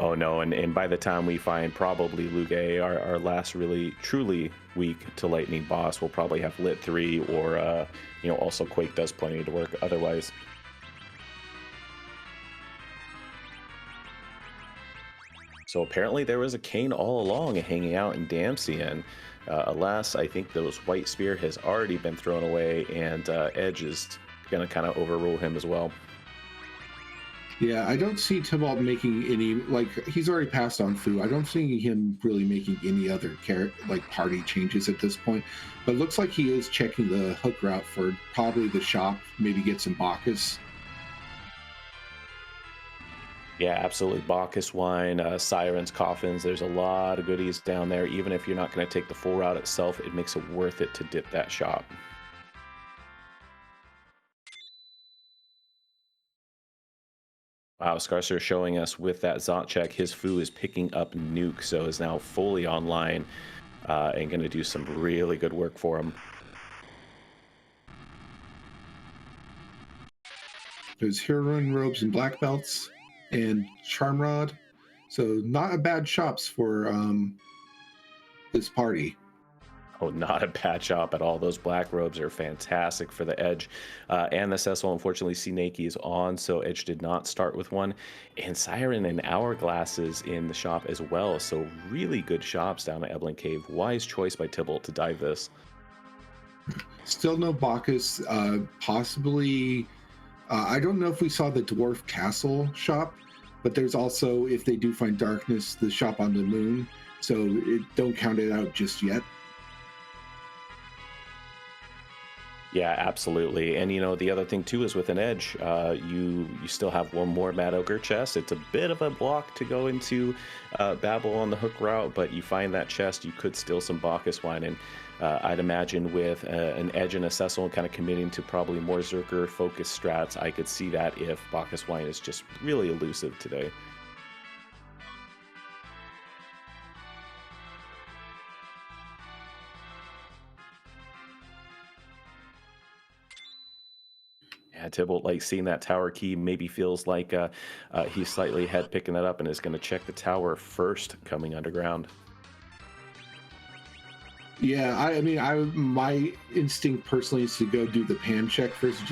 Oh no, and by the time we find probably Luge, our last really truly weak to lightning boss, we'll probably have lit 3 or also Quake does plenty to work otherwise. So apparently there was a Kane all along hanging out in Damsian. Alas, I think those White Spear has already been thrown away, and Edge is going to kind of overrule him as well. Yeah, I don't see Tybalt making any, like, he's already passed on Fu. I don't see him really making any other party changes at this point. But it looks like he is checking the hook route for probably the shop, maybe get some Bacchus. Yeah, absolutely. Bacchus wine, sirens, coffins. There's a lot of goodies down there. Even if you're not going to take the full route itself, it makes it worth it to dip that shop. Wow, Scarcer showing us with that Zot check, his Fu is picking up Nuke, so is now fully online and going to do some really good work for him. There's Heroine robes and black belts and Charmrod. So not a bad shops for this party. Oh, not a bad shop at all. Those black robes are fantastic for the Edge. And the Cecil, unfortunately, Sineki is on, so Edge did not start with one. And Siren and Hourglasses in the shop as well. So really good shops down at Eblin Cave. Wise choice by Tybalt to dive this. Still no Bacchus. Possibly, I don't know if we saw the Dwarf Castle shop, but there's also, if they do find Darkness, the shop on the moon. So don't count it out just yet. Yeah, absolutely. And the other thing too is with an Edge, you still have one more Mad Ogre chest. It's a bit of a block to go into Babel on the hook route, but you find that chest, you could steal some Bacchus wine. And I'd imagine with an Edge and a Cecil kind of committing to probably more Zerker focused strats, I could see that if Bacchus wine is just really elusive today. Yeah, Tybalt, like seeing that tower key, maybe feels like he's slightly ahead picking that up and is going to check the tower first coming underground. Yeah, I mean, my instinct personally is to go do the pan check first,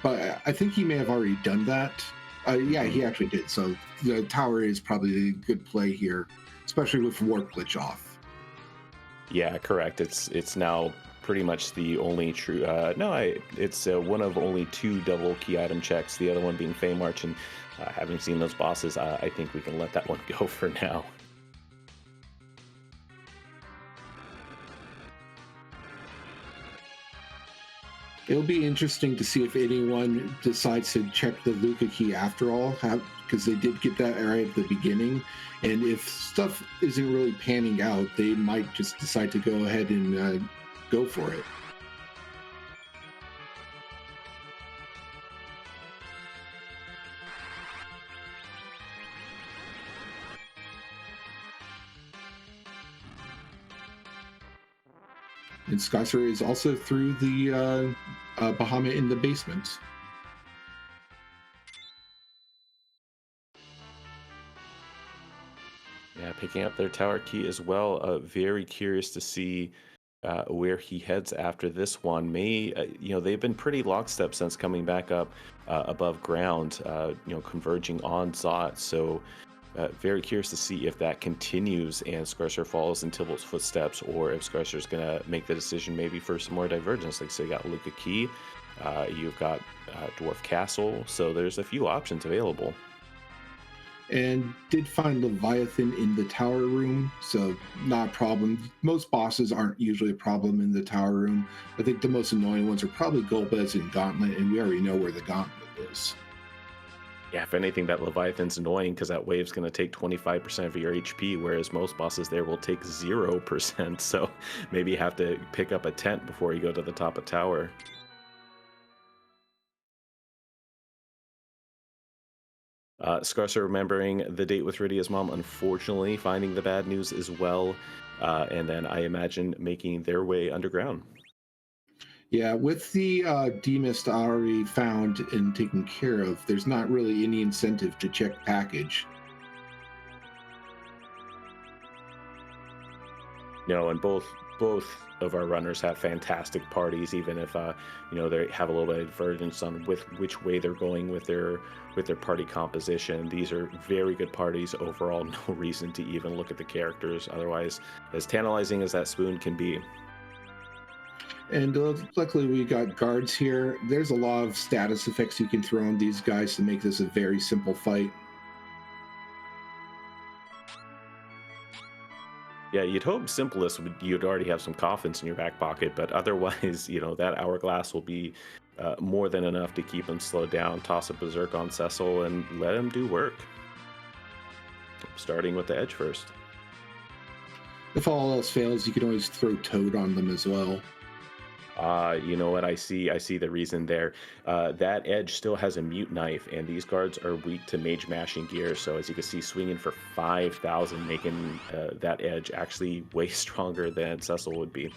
but I think he may have already done that. Yeah, he actually did. So the tower is probably a good play here, especially with warp glitch off. Yeah, correct. It's now pretty much the only true. No, it's one of only 2 double key item checks. The other one being Fey March, and having seen those bosses, I think we can let that one go for now. It'll be interesting to see if anyone decides to check the Luca key after all, because they did get that right at the beginning. And if stuff isn't really panning out, they might just decide to go ahead and go for it. And Scosser is also through the Bahamut in the basement. Yeah, picking up their tower key as well. Very curious to see where he heads after this one. They've been pretty lockstep since coming back up above ground, converging on Zot. So very curious to see if that continues and Scarcer follows in Tybalt's footsteps, or if Scarcer's going to make the decision maybe for some more divergence. Like, say, you got Luca Key, you've got Dwarf Castle, so there's a few options available. And did find Leviathan in the tower room, so not a problem. Most bosses aren't usually a problem in the tower room. I think the most annoying ones are probably Golbez and Gauntlet, and we already know where the Gauntlet is. Yeah, if anything, that Leviathan's annoying because that wave's going to take 25% of your HP, whereas most bosses there will take 0%. So maybe you have to pick up a tent before you go to the top of tower. Scarcer remembering the date with Rydia's mom, unfortunately finding the bad news as well. And then I imagine making their way underground. Yeah, with the demist already found and taken care of, there's not really any incentive to check package. No, and both of our runners have fantastic parties, even if they have a little bit of divergence on with which way they're going with their party composition. These are very good parties overall. No reason to even look at the characters. Otherwise, as tantalizing as that spoon can be. And luckily, we got guards here. There's a lot of status effects you can throw on these guys to make this a very simple fight. Yeah, you'd hope simplest would you'd already have some coffins in your back pocket, but otherwise, that hourglass will be more than enough to keep him slowed down. Toss a berserk on Cecil and let him do work. Starting with the edge first. If all else fails, you can always throw Toad on them as well. You know what? I see the reason there. That edge still has a mute knife, and these guards are weak to mage mashing gear. So as you can see, swinging for 5,000, making that edge actually way stronger than Cecil would be.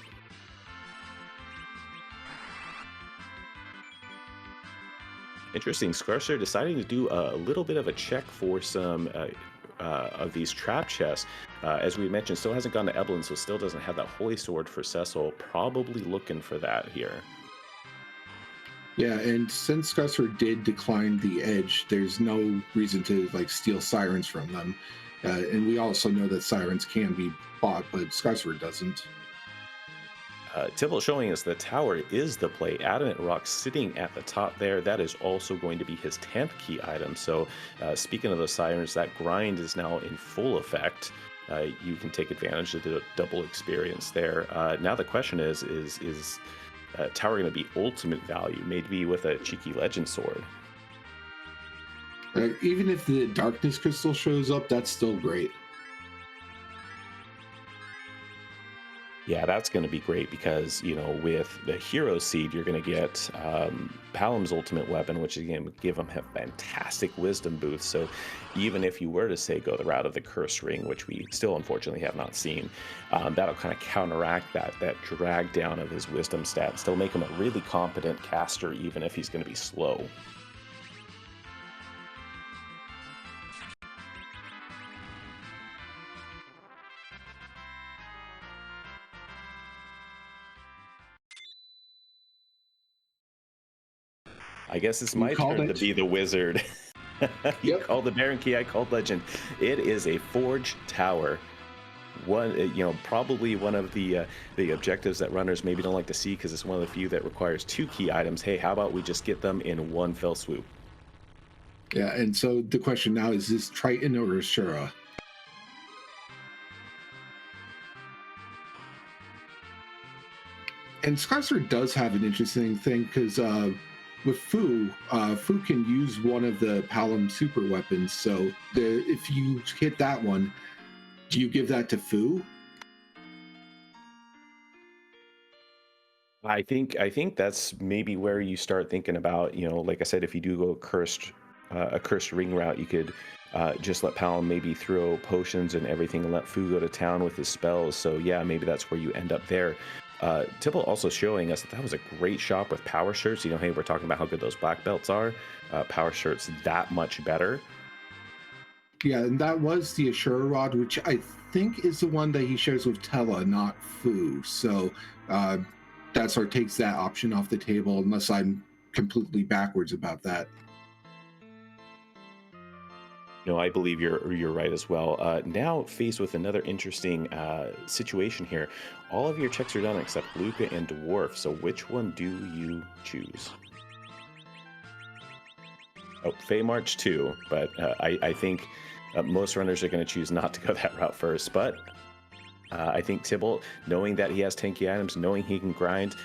Interesting. Scarcer deciding to do a little bit of a check for some of these trap chests. As we mentioned, still hasn't gone to Evelyn, so still doesn't have that holy sword for Cecil. Probably looking for that here. Yeah, and since Scusser did decline the edge, there's no reason to steal sirens from them. And we also know that sirens can be bought, but Scusser doesn't. Tibble showing us the tower is the play. Adamant Rock sitting at the top there. That is also going to be his 10th key item. So speaking of the sirens, that grind is now in full effect. You can take advantage of the double experience there. Now the question is tower going to be ultimate value, maybe with a cheeky legend sword? Even if the darkness crystal shows up, that's still great. Yeah, that's going to be great because, with the hero seed, you're going to get Palom's ultimate weapon, which is going to give him a fantastic wisdom boost. So even if you were to say go the route of the cursed ring, which we still unfortunately have not seen, that'll kind of counteract that drag down of his wisdom stat, still make him a really competent caster, even if he's going to be slow. I guess it's You my called turn to it. be the wizard. You Yep. called the Baron Key, I called Legend. It is a forged tower. Probably one of the objectives that runners maybe don't like to see because it's one of the few that requires 2 key items. Hey, how about we just get them in one fell swoop? Yeah, and so the question now is this Triton or Ashura? And Scarcer does have an interesting thing because with Fu can use one of the Palom super weapons. So if you hit that one, do you give that to Fu? I think that's maybe where you start thinking about, like I said, if you do go a cursed ring route, you could just let Palom maybe throw potions and everything and let Fu go to town with his spells. So yeah, maybe that's where you end up there. Tibble also showing us that was a great shop with power shirts. Hey, we're talking about how good those black belts are. Power shirts that much better. Yeah, and that was the Ashura rod, which I think is the one that he shares with Tella, not Fu. So that sort of takes that option off the table, unless I'm completely backwards about that. No, I believe you're right as well. Now faced with another interesting situation here. All of your checks are done except Luca and Dwarf. So which one do you choose? Oh, Fey March 2, but I think most runners are going to choose not to go that route first. But I think Tibble, knowing that he has tanky items, knowing he can grind,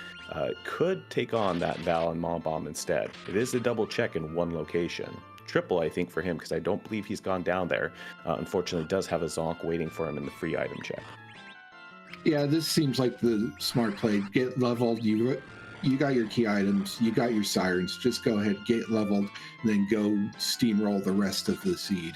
could take on that Val and Mom Bomb instead. It is a double check in one location. Triple, I think, for him, because I don't believe he's gone down there. Unfortunately, does have a Zonk waiting for him in the free item check. Yeah, this seems like the smart play. Get leveled. You got your key items. You got your sirens. Just go ahead, get leveled, and then go steamroll the rest of the seed.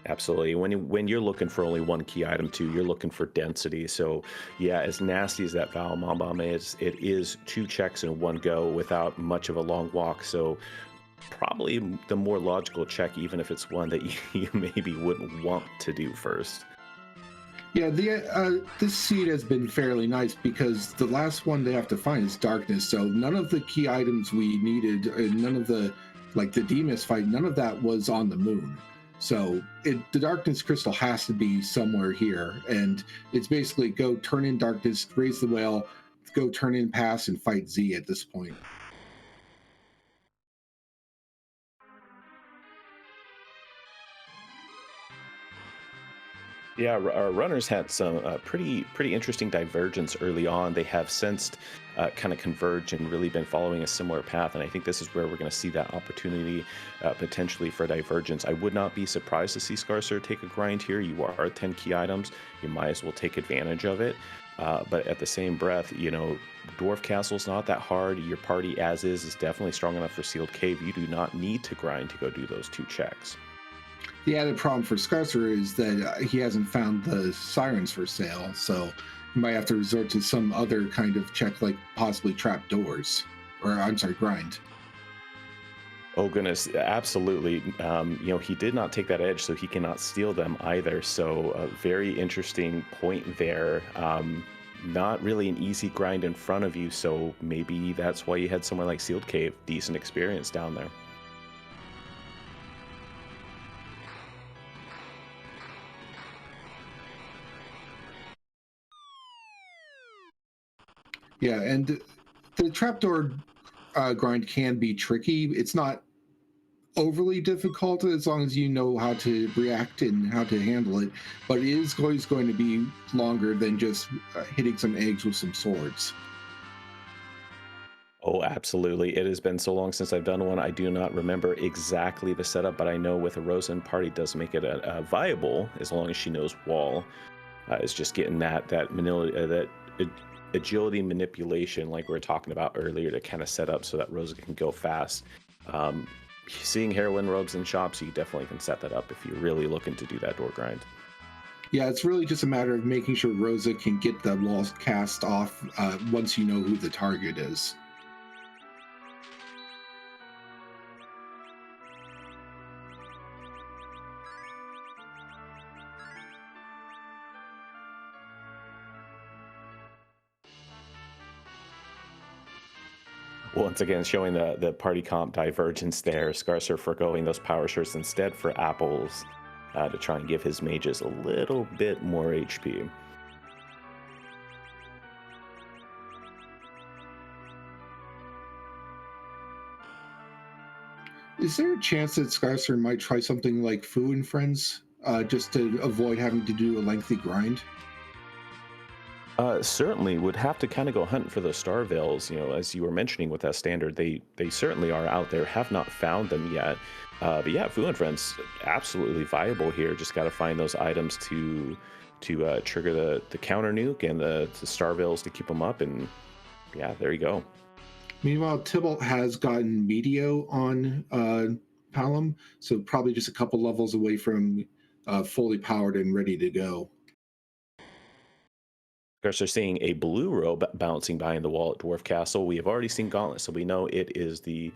Absolutely. When you're looking for only one key item too, you're looking for density. So yeah, as nasty as that Val Mom Bomb is, it is 2 checks in one go without much of a long walk. So probably the more logical check, even if it's one that you maybe wouldn't want to do first. Yeah, this seed has been fairly nice because the last one they have to find is darkness. So none of the key items we needed, and none of the like the Demas fight, none of that was on the moon. So the darkness crystal has to be somewhere here, and it's basically go turn in darkness, raise the whale, go turn in pass, and fight Z at this point. Yeah, our runners had some pretty interesting divergence early on. They have since kind of converged and really been following a similar path, and I think this is where we're going to see that opportunity potentially for divergence. I would not be surprised to see Scarcer take a grind here. You are at 10 key items, you might as well take advantage of it. But at the same breath, you know, Dwarf Castle's not that hard. Your party as is definitely strong enough for Sealed Cave. You do not need to grind to go do those 2 checks. The added problem for Scarcer is that he hasn't found the sirens for sale, so he might have to resort to some other kind of check, like possibly trap doors, or I'm sorry, grind. Oh goodness, absolutely. You know, he did not take that edge, so he cannot steal them either. So a very interesting point there. Not really an easy grind in front of you, so maybe that's why you had someone like Sealed Cave, decent experience down there. Yeah, and the trapdoor grind can be tricky. It's not overly difficult as long as you know how to react and how to handle it, but it is always going to be longer than just hitting some eggs with some swords. Oh, absolutely. It has been so long since I've done one. I do not remember exactly the setup, but I know with a Rosen party does make it a viable as long as she knows wall. Is just getting that manila that agility manipulation like we were talking about earlier to kind of set up so that Rosa can go fast. Um, Seeing heroin robes in shops, you definitely can set that up if you're really looking to do that door grind. Yeah, it's really just a matter of making sure Rosa can get the walls cast off once you know who the target is. Once again, showing the party comp divergence there. Scarcer forgoing those power shirts instead for apples to try and give his mages a little bit more HP. Is there a chance that Scarcer might try something like Fu and Friends just to avoid having to do a lengthy grind? Certainly would have to kind of go hunt for those star veils. You know, as you were mentioning with that standard, they certainly are out there. Have not found them yet, but yeah, Fu and Friends absolutely viable here. Just got to find those items to trigger the counter nuke and the star veils to keep them up, and yeah, there you go. Meanwhile, Tybalt has gotten Meteo on Palom, so probably just a couple levels away from fully powered and ready to go. Of course, they're seeing a blue robe bouncing behind the wall at Dwarf Castle. We have already seen Gauntlet, so we know it is the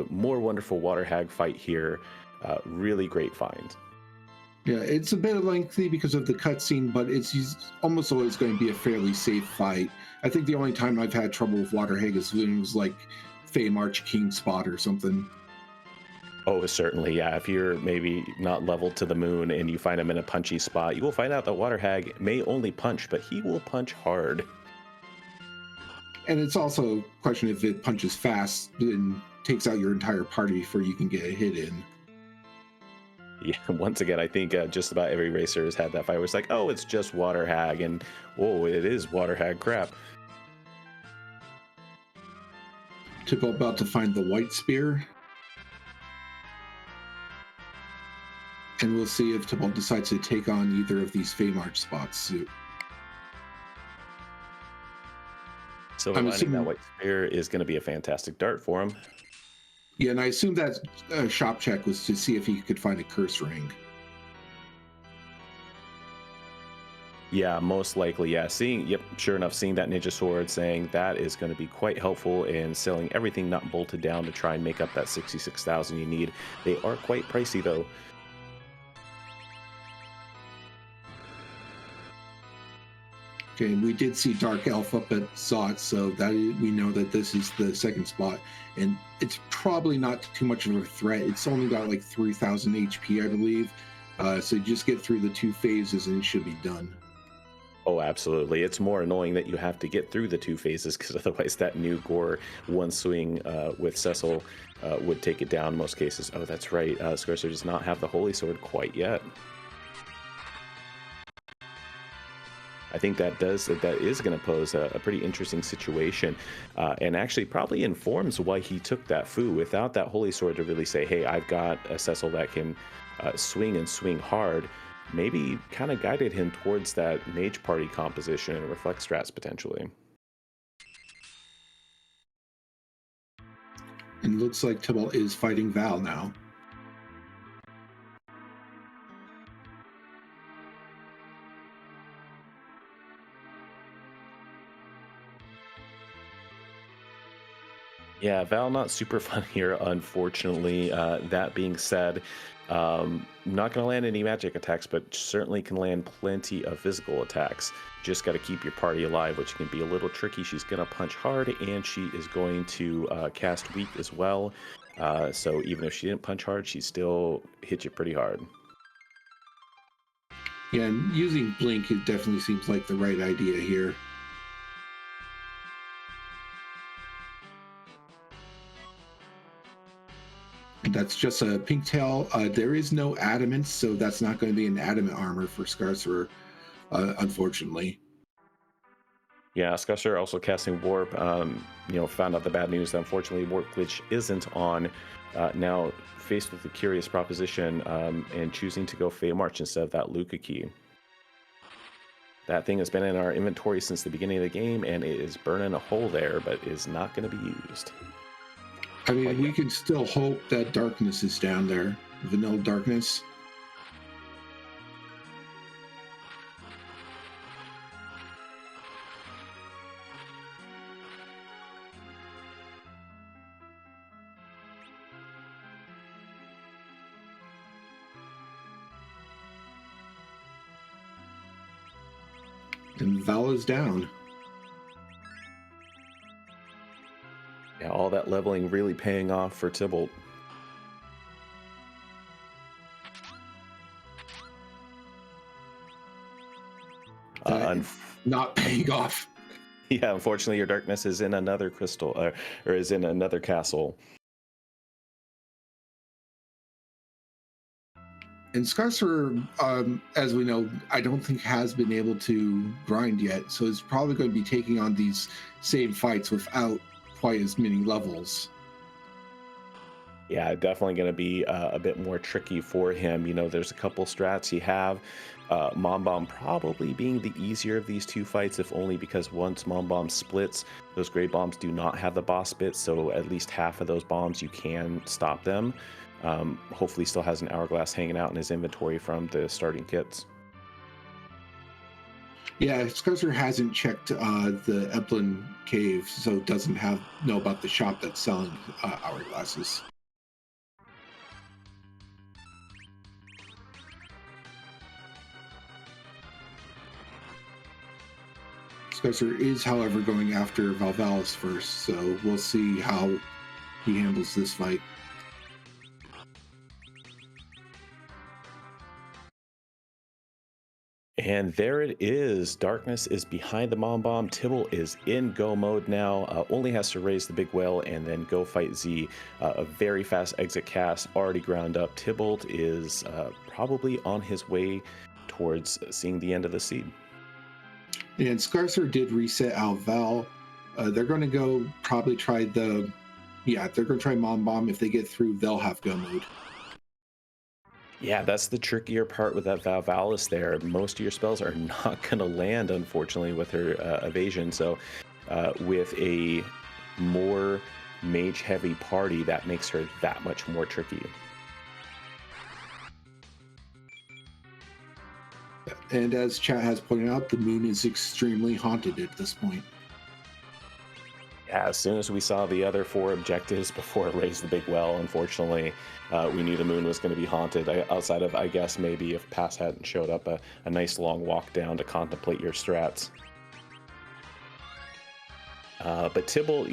more wonderful water hag fight here. Really great find. Yeah, it's a bit lengthy because of the cutscene, but it's almost always going to be a fairly safe fight. I think the only time I've had trouble with Water Hag is when it was like Fey March King spot or something. Oh, certainly, yeah. If you're maybe not leveled to the moon and you find him in a punchy spot, you will find out that Water Hag may only punch, but he will punch hard. And it's also a question if it punches fast and takes out your entire party before you can get a hit in. Yeah, once again, I think just about every racer has had that fight where it's like, oh, it's just Water Hag, and oh, it is Water Hag crap. Tybalt about to find the white spear. And we'll see if Tybalt decides to take on either of these Fey March spots. So finding that white spear is going to be a fantastic dart for him. Yeah, and I assume that shop check was to see if he could find a curse ring. Yeah, most likely. Yeah, sure enough, seeing that ninja sword, saying that is going to be quite helpful in selling everything not bolted down to try and make up that 66,000 you need. They are quite pricey though. Okay, and we did see Dark Elf up at Zot, so we know that this is the second spot, and it's probably not too much of a threat. It's only got like 3,000 HP, I believe. So you just get through the 2 phases and it should be done. Oh, absolutely. It's more annoying that you have to get through the 2 phases because otherwise that new Gore one swing with Cecil would take it down in most cases. Oh, that's right. Scarcer does not have the Holy Sword quite yet. I think that is going to pose a pretty interesting situation, and actually probably informs why he took that Fu without that Holy Sword to really say, hey, I've got a Cecil that can swing and swing hard. Maybe kind of guided him towards that Mage party composition and reflect strats potentially. And it looks like Tybalt is fighting Val now. Yeah, Val not super fun here, unfortunately. That being said, not going to land any magic attacks, but certainly can land plenty of physical attacks. Just got to keep your party alive, which can be a little tricky. She's going to punch hard, and she is going to cast weak as well. So even if she didn't punch hard, she still hit you pretty hard. Yeah, and using Blink, it definitely seems like the right idea here. That's just a pink tail. There is no adamant, so that's not going to be an adamant armor for Scarcerer, unfortunately. Yeah, Scusser also casting Warp. Found out the bad news that unfortunately Warp Glitch isn't on. Now faced with the curious proposition and choosing to go Fey March instead of that Luca key. That thing has been in our inventory since the beginning of the game, and it is burning a hole there, but is not going to be used. I mean, we can still hope that darkness is down there. Vanilla darkness. And Val is down. Yeah, all that leveling really paying off for Tybalt. Not paying off. Yeah, unfortunately, your darkness is in another crystal, or is in another castle. And Scarcer, as we know, I don't think has been able to grind yet, so it's probably going to be taking on these same fights without quite as many levels. Yeah, definitely going to be a bit more tricky for him. There's a couple strats you have. Mom Bomb probably being the easier of these 2 fights, if only because once Mom Bomb splits, those Great Bombs do not have the boss bit, so at least half of those bombs you can stop them. Hopefully still has an Hourglass hanging out in his inventory from the starting kits. Yeah, Scarcer hasn't checked the Eplin cave, so doesn't know about the shop that's selling Hourglasses. Scarcer is, however, going after Valvalis first, so we'll see how he handles this fight. And there it is. Darkness is behind the Mom Bomb. Tybalt is in go mode now. Only has to raise the big whale and then go fight Z. A very fast exit cast, already ground up. Tybalt is probably on his way towards seeing the end of the seed. And Scarcer did reset out Val. They're going to go probably try they're going to try Mom Bomb. If they get through, they'll have go mode. Yeah, that's the trickier part with that Valvalis there. Most of your spells are not going to land, unfortunately, with her evasion. So with a more mage-heavy party, that makes her that much more tricky. And as chat has pointed out, the moon is extremely haunted at this point. Yeah, as soon as we saw the other 4 objectives before it raised the big well, unfortunately, we knew the moon was going to be haunted. Outside of, I guess, maybe if Pass hadn't showed up, a nice long walk down to contemplate your strats. But Tibble,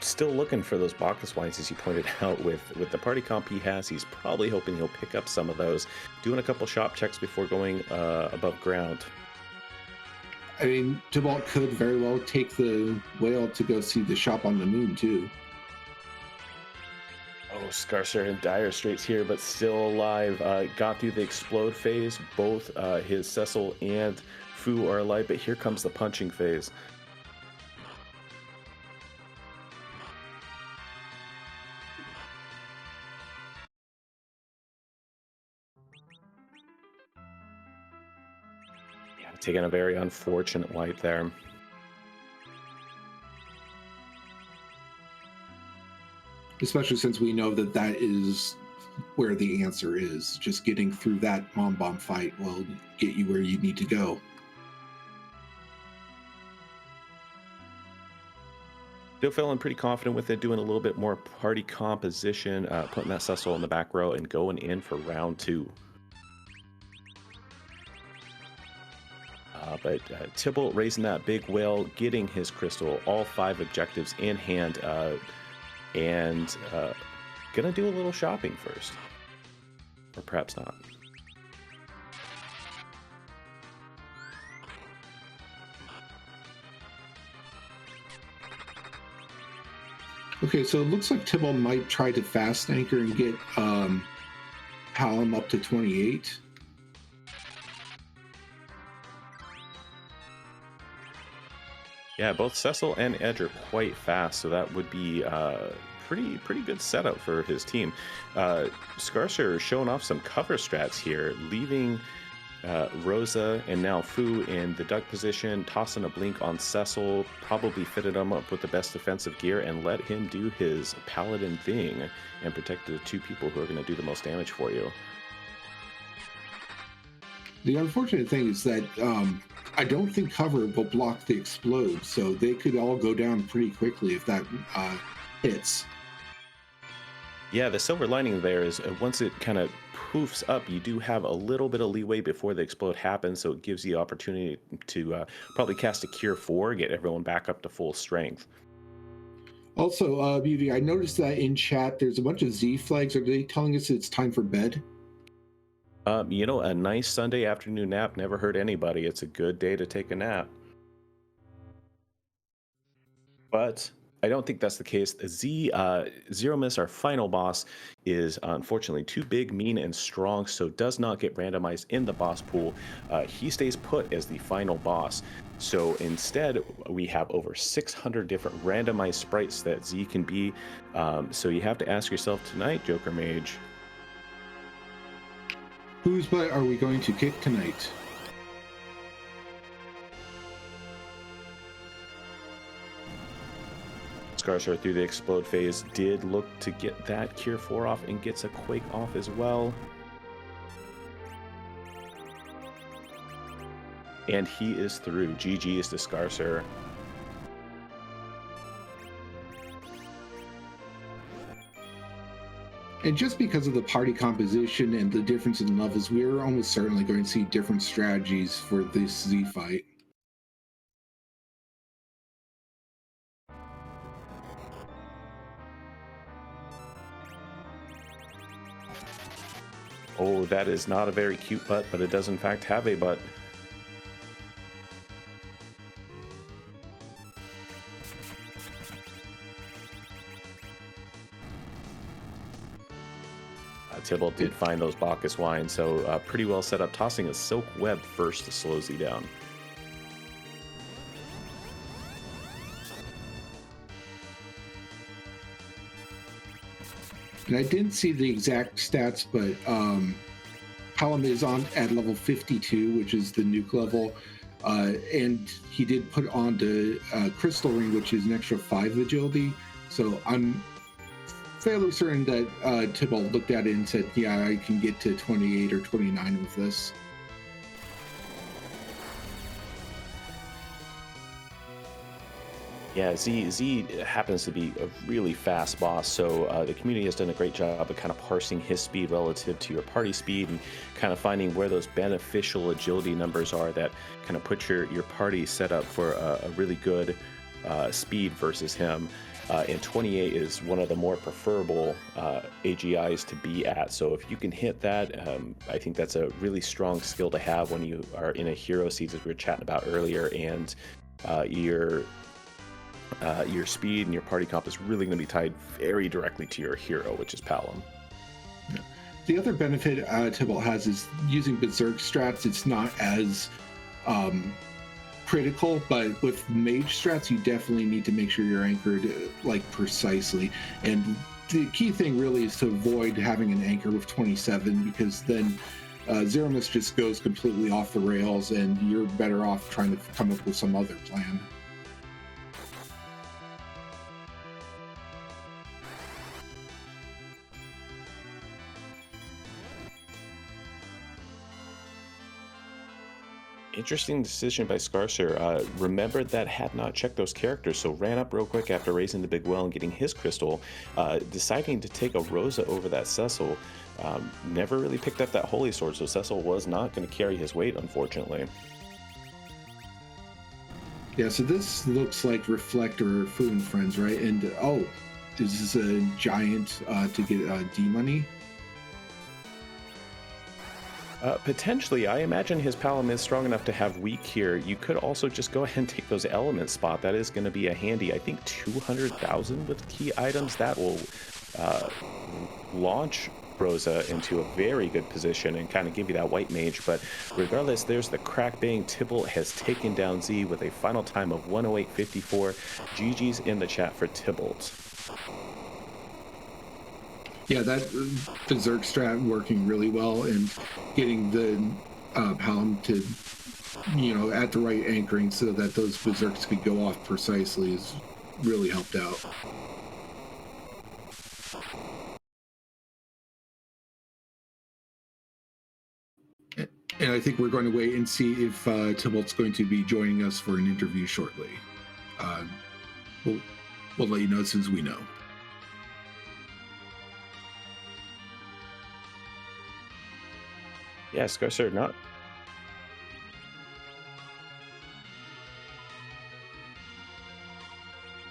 still looking for those Bacchus wines, as you pointed out, with the party comp he has. He's probably hoping he'll pick up some of those, doing a couple shop checks before going above ground. I mean, Tybalt could very well take the whale to go see the shop on the moon too. Oh, Scarcer in dire straits here, but still alive. Got through the explode phase. Both his Cecil and Fu are alive, but here comes the punching phase. Yeah, taking a very unfortunate wipe there. Especially since we know that that is where the answer is. Just getting through that mom bomb fight will get you where you need to go. Still feeling pretty confident with it, doing a little bit more party composition, putting that Cecil in the back row and going in for round 2. But Tybalt raising that big whale, getting his crystal, all 5 objectives in hand, and gonna do a little shopping first. Or perhaps not. Okay, so it looks like Tybalt might try to fast anchor and get Hallam up to 28. Yeah, both Cecil and Edge are quite fast, so that would be pretty good setup for his team. Scarcer showing off some cover strats here, leaving Rosa and now Fu in the duck position, tossing a blink on Cecil, probably fitted him up with the best defensive gear and let him do his paladin thing and protect the 2 people who are going to do the most damage for you. The unfortunate thing is that I don't think cover will block the explode, so they could all go down pretty quickly if that hits. Yeah, the silver lining there is once it kind of poofs up, you do have a little bit of leeway before the explode happens, so it gives you opportunity to probably cast a Cure 4, get everyone back up to full strength. Also, Beauty, I noticed that in chat there's a bunch of Z flags. Are they telling us it's time for bed? A nice Sunday afternoon nap never hurt anybody. It's a good day to take a nap. But I don't think that's the case. Zero Miss, our final boss, is unfortunately too big, mean, and strong, so does not get randomized in the boss pool. He stays put as the final boss. So instead, we have over 600 different randomized sprites that Z can be. So you have to ask yourself tonight, Joker Mage, whose butt are we going to kick tonight? Scarcer through the explode phase did look to get that Cure 4 off and gets a Quake off as well. And he is through. GG's to Scarcer. And just because of the party composition and the difference in levels, we're almost certainly going to see different strategies for this Z fight. Oh, that is not a very cute butt, but it does in fact have a butt. Tybalt did find those Bacchus wines, so pretty well set up. Tossing a Silk Web first to slow Z down. And I didn't see the exact stats, but Hallam is on at level 52, which is the nuke level. And he did put on the Crystal Ring, which is an extra 5 agility. So I'm fairly certain that Tybalt looked at it and said, yeah, I can get to 28 or 29 with this. Yeah, Z happens to be a really fast boss, so the community has done a great job of kind of parsing his speed relative to your party speed and kind of finding where those beneficial agility numbers are that kind of put your party set up for a really good speed versus him. And 28 is one of the more preferable AGIs to be at. So if you can hit that, I think that's a really strong skill to have when you are in a hero seeds, as we were chatting about earlier, and your speed and your party comp is really going to be tied very directly to your hero, which is Palom. Yeah. The other benefit Tybalt has is using Berserk strats. It's not as critical, but with Mage strats, you definitely need to make sure you're anchored like precisely. And the key thing really is to avoid having an anchor with 27, because then Zero Mist just goes completely off the rails, and you're better off trying to come up with some other plan. Interesting decision by Scarcer. Remembered that had not checked those characters, so ran up real quick after raising the big well and getting his crystal, deciding to take a Rosa over that Cecil. Never really picked up that Holy Sword, so Cecil was not going to carry his weight, unfortunately. Yeah, so this looks like Reflector Food and Friends, right? And oh, is this a giant to get D money? Potentially, I imagine his Palom is strong enough to have weak here. You could also just go ahead and take those element spot. That is going to be a handy, I think, 200,000 with key items. That will launch Rosa into a very good position and kind of give you that white mage. But regardless, there's the crack bang. Tybalt has taken down Z with a final time of 108.54. GG's in the chat for Tybalt. Yeah, that Berserk strat working really well, and getting the Palom to, at the right anchoring so that those Berserks could go off precisely is really helped out. And I think we're going to wait and see if Tybalt's going to be joining us for an interview shortly. We'll let you know as soon as we know. Yeah, Scarcer, not.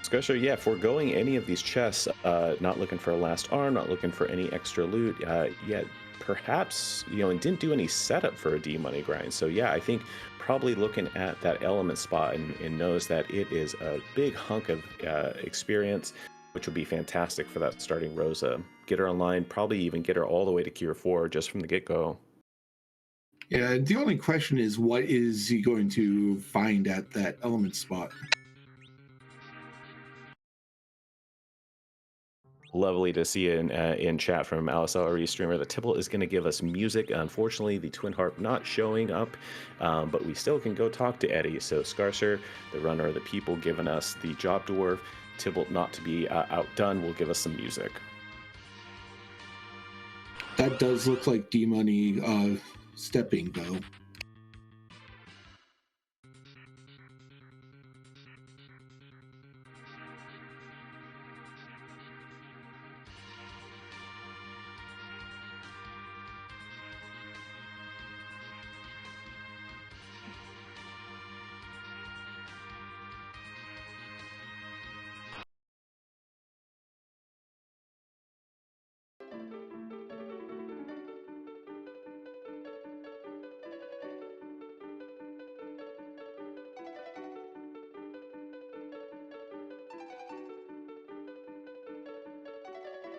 Scarcer, yeah, foregoing any of these chests, not looking for a last arm, not looking for any extra loot, yeah, perhaps, and didn't do any setup for a D money grind. So yeah, I think probably looking at that element spot and knows that it is a big hunk of experience, which would be fantastic for that starting Rosa. Get her online, probably even get her all the way to Cure 4 just from the get-go. Yeah, the only question is, what is he going to find at that element spot? Lovely to see in chat from Alice LRE streamer that Tybalt is going to give us music. Unfortunately, the Twin Harp not showing up, but we still can go talk to Eddie. So Scarcer, the runner of the people, giving us the job dwarf. Tybalt, not to be outdone, will give us some music. That does look like D money stepping, though.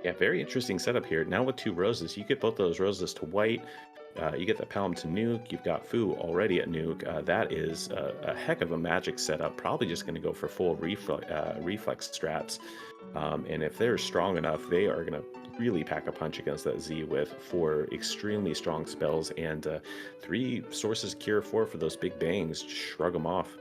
Yeah, very interesting setup here. Now with two roses, you get both those roses to white. You get the Palom to nuke. You've got Fu already at nuke. That is a heck of a magic setup. Probably just going to go for full reflex strats. And if they're strong enough, they are going to really pack a punch against that Z with 4 extremely strong spells and 3 sources Cure 4 for those big bangs. Just shrug them off.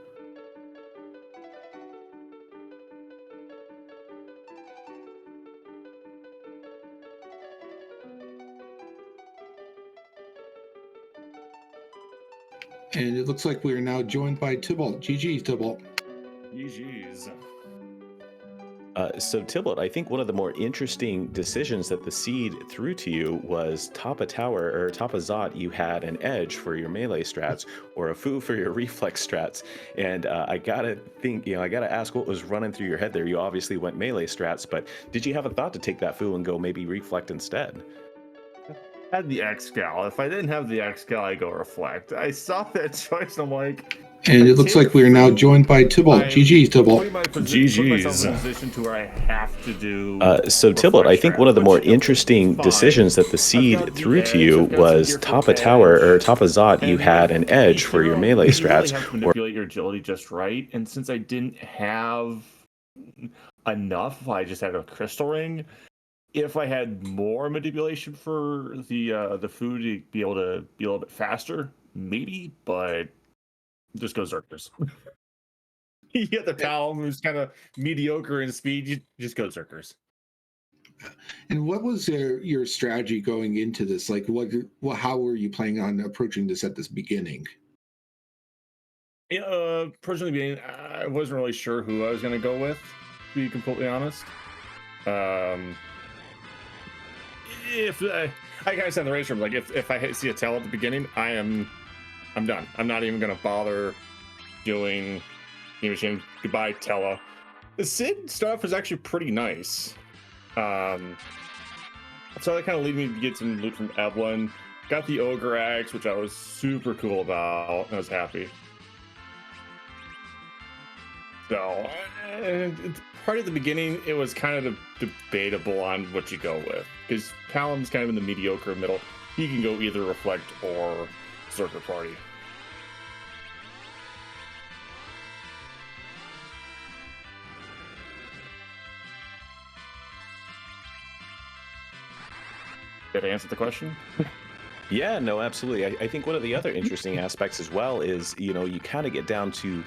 And it looks like we are now joined by Tybalt. GG, Tybalt. GG's. So Tybalt, I think one of the more interesting decisions that the seed threw to you was top a tower or top a Zot, you had an edge for your melee strats or a foo for your reflex strats. And I gotta think, I gotta ask what was running through your head there. You obviously went melee strats, but did you have a thought to take that foo and go maybe reflect instead? Had the X-Cal. If I didn't have the X-Cal, I go reflect. I saw that choice and I'm like, if And I it looks take like we are now food, joined by Tybalt. I'm GG, Tybalt. putting myself GG's. in a position to where I have to do So Tybalt, I refresh think one of strats, the more which is interesting fine. decisions that the I've seed got the threw to edge. you I've got some was gear for top a tower or edge. top a Zot, you And had with an the edge for your hero, melee you really strats. have to manipulate your agility just right. And since I didn't have enough, I just had a crystal ring. If I had more manipulation for the food to be able to be a little bit faster, maybe, but just go Zerkers. You get the Palom who's kind of mediocre in speed, you just go Zerkers. And what was your strategy going into this? Like, how were you planning on approaching this at this beginning? Yeah, personally, I wasn't really sure who I was going to go with, to be completely honest. If I kind of said in the race room, like if I see a tell at the beginning, I'm done. I'm not even going to bother doing machine. Goodbye, Tella. The Sid stuff is actually pretty nice. So that kind of lead me to get some loot from Evelyn. Got the Ogre Axe, which I was super cool about. I was happy. So, part of the beginning, it was kind of debatable on what you go with. Because Palom's kind of in the mediocre middle. You can go either Reflect or Zerker Party. Did I answer the question? Yeah, no, absolutely. I think one of the other interesting aspects as well is, you kind of get down to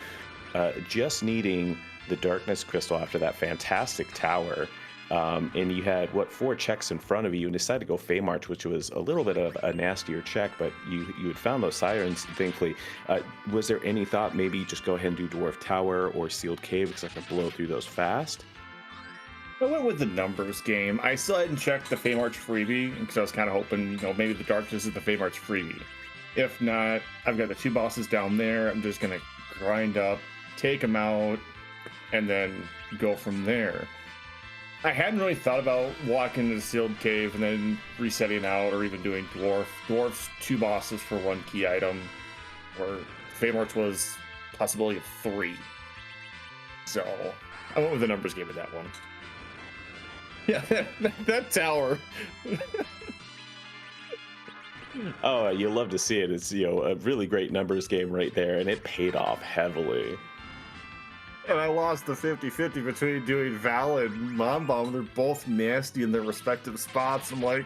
just needing the darkness crystal after that fantastic tower. And you had, 4 checks in front of you and decided to go Fey March, which was a little bit of a nastier check, but you had found those sirens, thankfully. Was there any thought maybe just go ahead and do Dwarf Tower or Sealed Cave because I could blow through those fast? I went with the numbers game. I still hadn't checked the Feymarch freebie because I was kind of hoping, maybe the darkness is the Feymarch freebie. If not, I've got the 2 bosses down there. I'm just gonna grind up, take them out, and then go from there. I hadn't really thought about walking into the sealed cave and then resetting out, or even doing dwarfs 2 bosses for 1 key item, or Feymarch was possibility of 3. So I went with the numbers game with that one. Yeah, that tower. Oh, you love to see it. It's a really great numbers game right there, and it paid off heavily. And I lost the 50-50 between doing Val and Mom Bomb. They're both nasty in their respective spots. I'm like,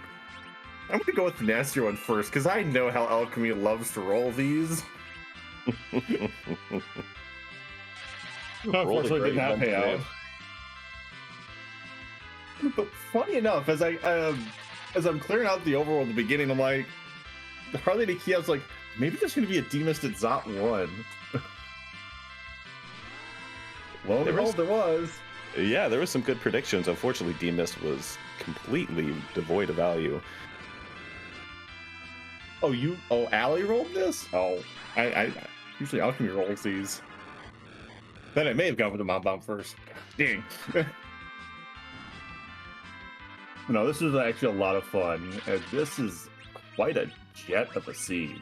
I'm gonna go with the nastier one first, because I know how Alchemy loves to roll these. Unfortunately, did not pay out. But funny enough, as I'm clearing out the overworld at the beginning, I'm like, hardly any key. I was like, maybe there's going to be a demist at Zot 1. Lo and behold, there was. Yeah, there was some good predictions. Unfortunately, demist was completely devoid of value. Oh, Allie rolled this? Oh, I usually Alchemy rolls these. Then I may have gone with the Mom Bomb first. Dang. No, this was actually a lot of fun. And this is quite a jet of a seed.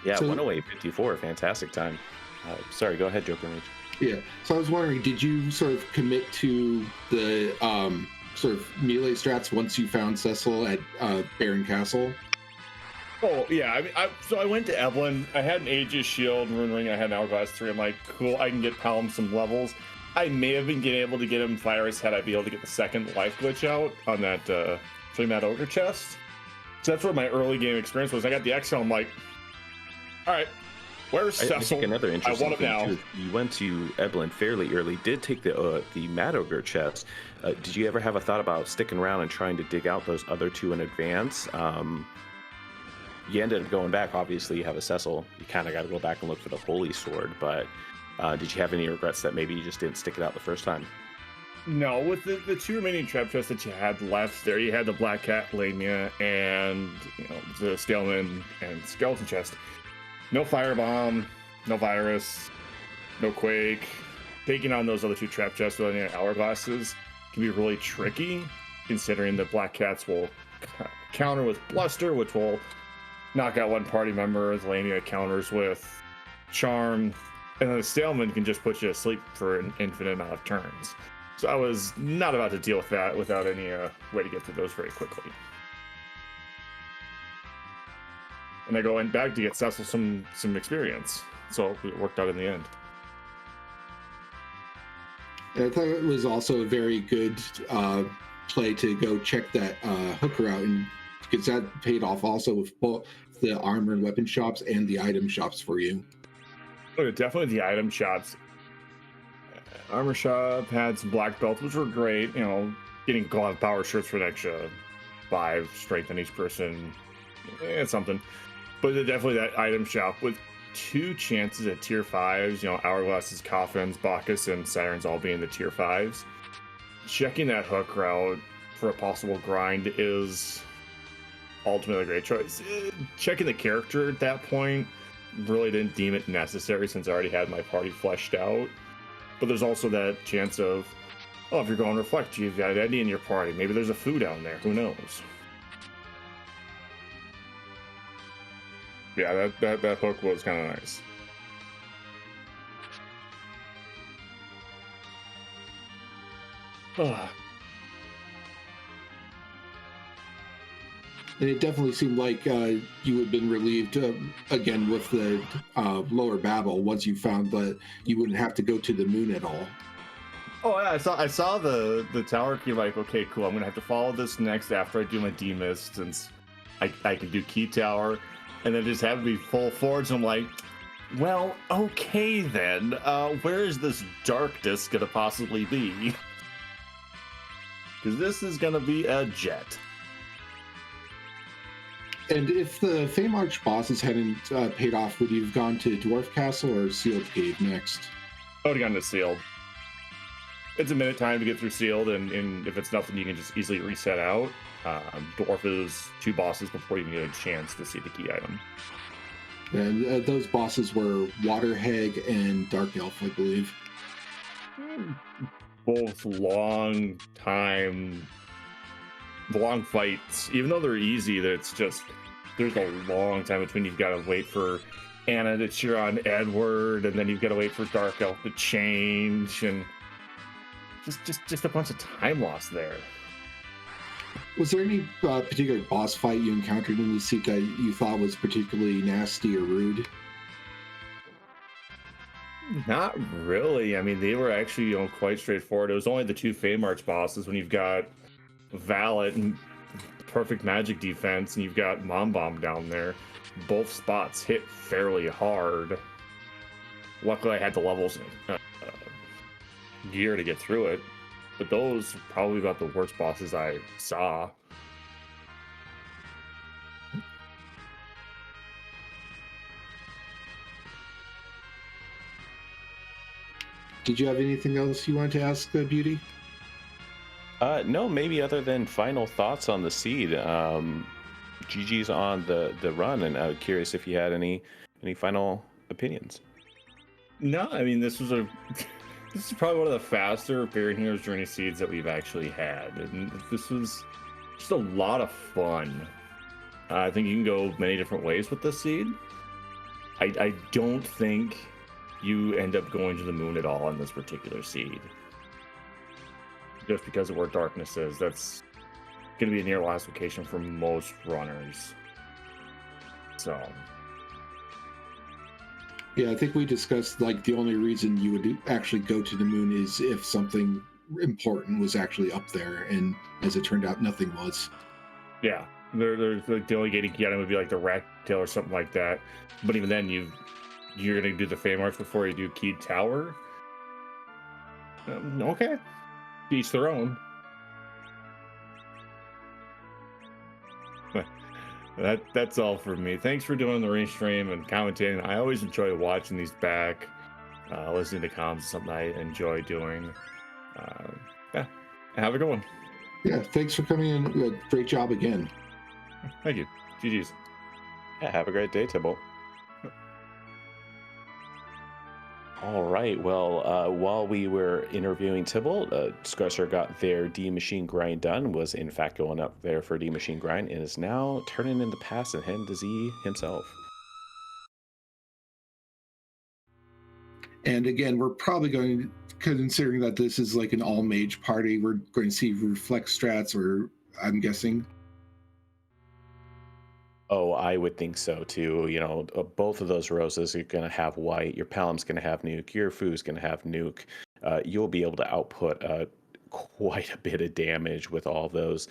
Yeah, 108.54, fantastic time. Sorry, go ahead, Joker Mage. Yeah, so I was wondering, did you sort of commit to the sort of melee strats once you found Cecil at Baron Castle? Oh, yeah. So I went to Evelyn. I had an Aegis Shield, Rune Ring, and I had an Hourglass 3. I'm like, cool, I can get Palom some levels. I may have been able to get him Fire Ice had I be able to get the second life glitch out on that Flame-Mad Ogre chest. So that's where my early game experience was. I got the XL, I'm like, all right, where's Cecil? I think another interesting I want him now. Too, you went to Evelyn fairly early, did take the Mad Ogre chest. Did you ever have a thought about sticking around and trying to dig out those other 2 in advance? You ended up going back. Obviously, you have a Cecil. You kind of got to go back and look for the Holy Sword, but Did you have any regrets that maybe you just didn't stick it out the first time? No, with the two remaining trap chests that you had left there, you had the Black Cat Lamia and the Staleman and Skeleton chest. No Firebomb, no Virus, no Quake. Taking on those other two trap chests with any hourglasses can be really tricky, considering the Black Cats will counter with Bluster, which will knock out one party member. The Lamia counters with Charm, and then the Staleman can just put you to sleep for an infinite amount of turns. So I was not about to deal with that without any way to get through those very quickly. And I went back to get Cecil some experience. So it worked out in the end. I thought it was also a very good play to go check that hooker out, and because that paid off also with both the armor and weapon shops and the item shops for you. Oh, definitely the item shops. Armor shop had some black belts, which were great. Getting glove power shirts for an extra 5 strength on each person. It's something. But definitely that item shop with 2 chances at tier 5s. Hourglasses, Coffins, Bacchus, and Sirens all being the tier 5s. Checking that hook route for a possible grind is ultimately a great choice. Checking the character at that point really didn't deem it necessary since I already had my party fleshed out. But there's also that chance of, if you're going Reflect, you've got Eddie in your party. Maybe there's a food down there. Who knows? Yeah, that hook was kind of nice. And it definitely seemed like you had been relieved again with the lower Babel once you found that you wouldn't have to go to the moon at all. Oh yeah, I saw the tower key. Like, okay, cool. I'm gonna have to follow this next after I do my demist, since I can do key tower, and then just have to be full forward. So I'm like, well, okay then. Where is this dark disc gonna possibly be? Because this is gonna be a jet. And if the Fame Arch bosses hadn't paid off, would you have gone to Dwarf Castle or Sealed Cave next? I would have gone to Sealed. It's a minute time to get through Sealed, and if it's nothing, you can just easily reset out. Dwarf is 2 bosses before you even get a chance to see the key item. And those bosses were Water Hag and Dark Elf, I believe. Both long fights. Even though they're easy, it's just there's a long time between. You've got to wait for Anna to cheer on Edward, and then you've got to wait for Dark Elf to change, and just a bunch of time lost there. Was there any particular boss fight you encountered in the seat that you thought was particularly nasty or rude? Not really. I mean, they were actually quite straightforward. It was only the 2 Fame Arch bosses when you've got Valet and perfect magic defense, and you've got Mom Bomb down there. Both spots hit fairly hard. Luckily, I had the levels gear to get through it, but those are probably about the worst bosses I saw. Did you have anything else you wanted to ask, Beauty? No, maybe other than final thoughts on the seed. GG's on the run, and I'm curious if you had any final opinions. No, I mean, this is probably one of the faster Fairy Heroes Journey seeds that we've actually had, and this was just a lot of fun. I think you can go many different ways with this seed. I don't think you end up going to the moon at all on this particular seed, just because of where darkness is. That's going to be a near last location for most runners. So yeah, I think we discussed like the only reason you would actually go to the moon is if something important was actually up there, and as it turned out, nothing was. Yeah, there's like the only gating key item would be like the rat tail or something like that. But even then, you're going to do the Fame Arch before you do Keyed Tower. Okay, each their own. That's all for me. Thanks for doing the rain stream and commentating. I always enjoy watching these back. Listening to comms is something I enjoy doing. Uh, yeah, have a good one. Yeah, thanks for coming in. Great job again. Thank you. GG's. Yeah, have a great day, Tybalt. All right. Well, while we were interviewing Tybalt, Scarcer got their D machine grind done, was in fact going up there for D machine grind, and is now turning in the pass and heading to Z himself. And again, we're probably going, considering that this is like an all mage party, we're going to see reflect strats, or I'm guessing. Oh, I would think so too. You know, both of those roses are going to have white. Your Palom's going to have nuke. Your Foo's going to have nuke. You'll be able to output quite a bit of damage with all those.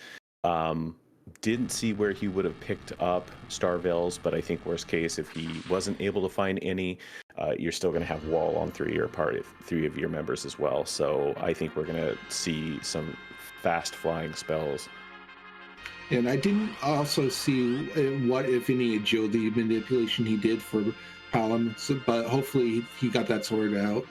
Didn't see where he would have picked up Starvales, but I think worst case, if he wasn't able to find any, you're still going to have wall on three of your members as well. So I think we're going to see some fast flying spells. And I didn't also see what, if any, agility manipulation he did for Palom, but hopefully he got that sorted out.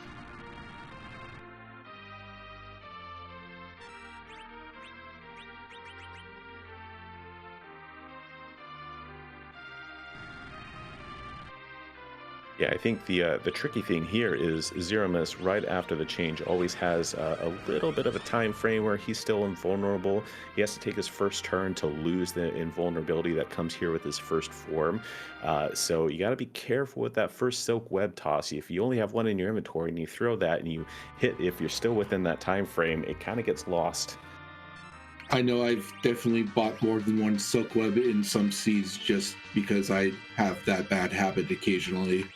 Yeah, I think the tricky thing here is Zeromus right after the change always has a little bit of a time frame where he's still invulnerable. He has to take his first turn to lose the invulnerability that comes here with his first form. So you got to be careful with that first Silk Web toss. If you only have one in your inventory and you throw that and you hit, if you're still within that time frame, it kind of gets lost. I know I've definitely bought more than one Silk Web in some seeds just because I have that bad habit occasionally.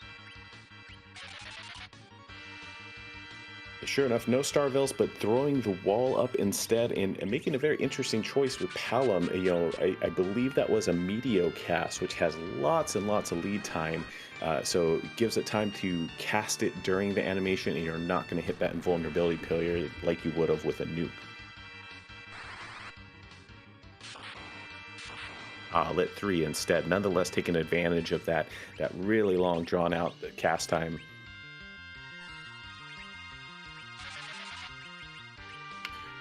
Sure enough, no Starvales, but throwing the wall up instead and making a very interesting choice with Palom. You know, I believe that was a Meteo cast, which has lots and lots of lead time. So it gives it time to cast it during the animation, and you're not going to hit that invulnerability period like you would have with a nuke. Lit 3 instead, nonetheless taking advantage of that really long drawn out cast time.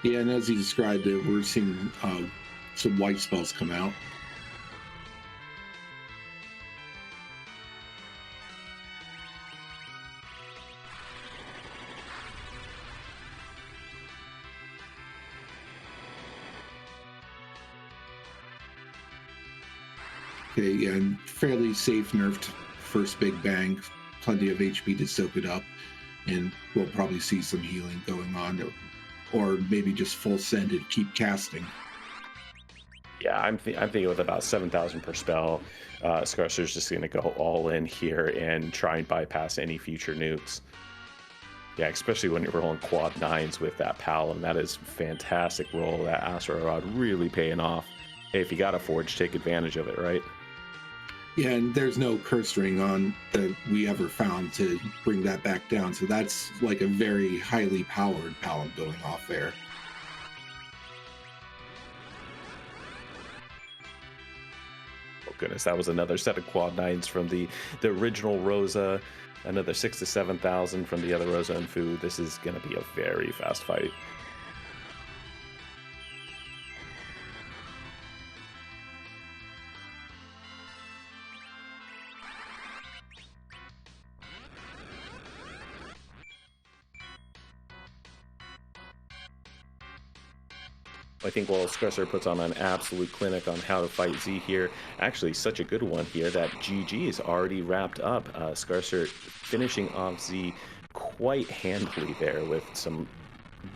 Yeah, and as he described it, we're seeing some white spells come out. Okay, yeah, and fairly safe nerfed first big bang, plenty of HP to soak it up, and we'll probably see some healing going on, or maybe just full send and keep casting. Yeah, I'm thinking with about 7,000 per spell, Scarcer's just going to go all in here and try and bypass any future nukes. Yeah, especially when you're rolling quad 9s with that Palom. That is fantastic roll. That Astro Rod really paying off. Hey, if you got a Forge, take advantage of it, right? Yeah, and there's no curse ring on that we ever found to bring that back down. So that's like a very highly powered Palom going off there. Oh goodness, that was another set of quad 9s from the original Rosa. Another 6,000 to 7,000 from the other Rosa and Fu. This is going to be a very fast fight. I think while Scarcer puts on an absolute clinic on how to fight Z here, actually such a good one here that GG is already wrapped up. Scarcer finishing off Z quite handily there with some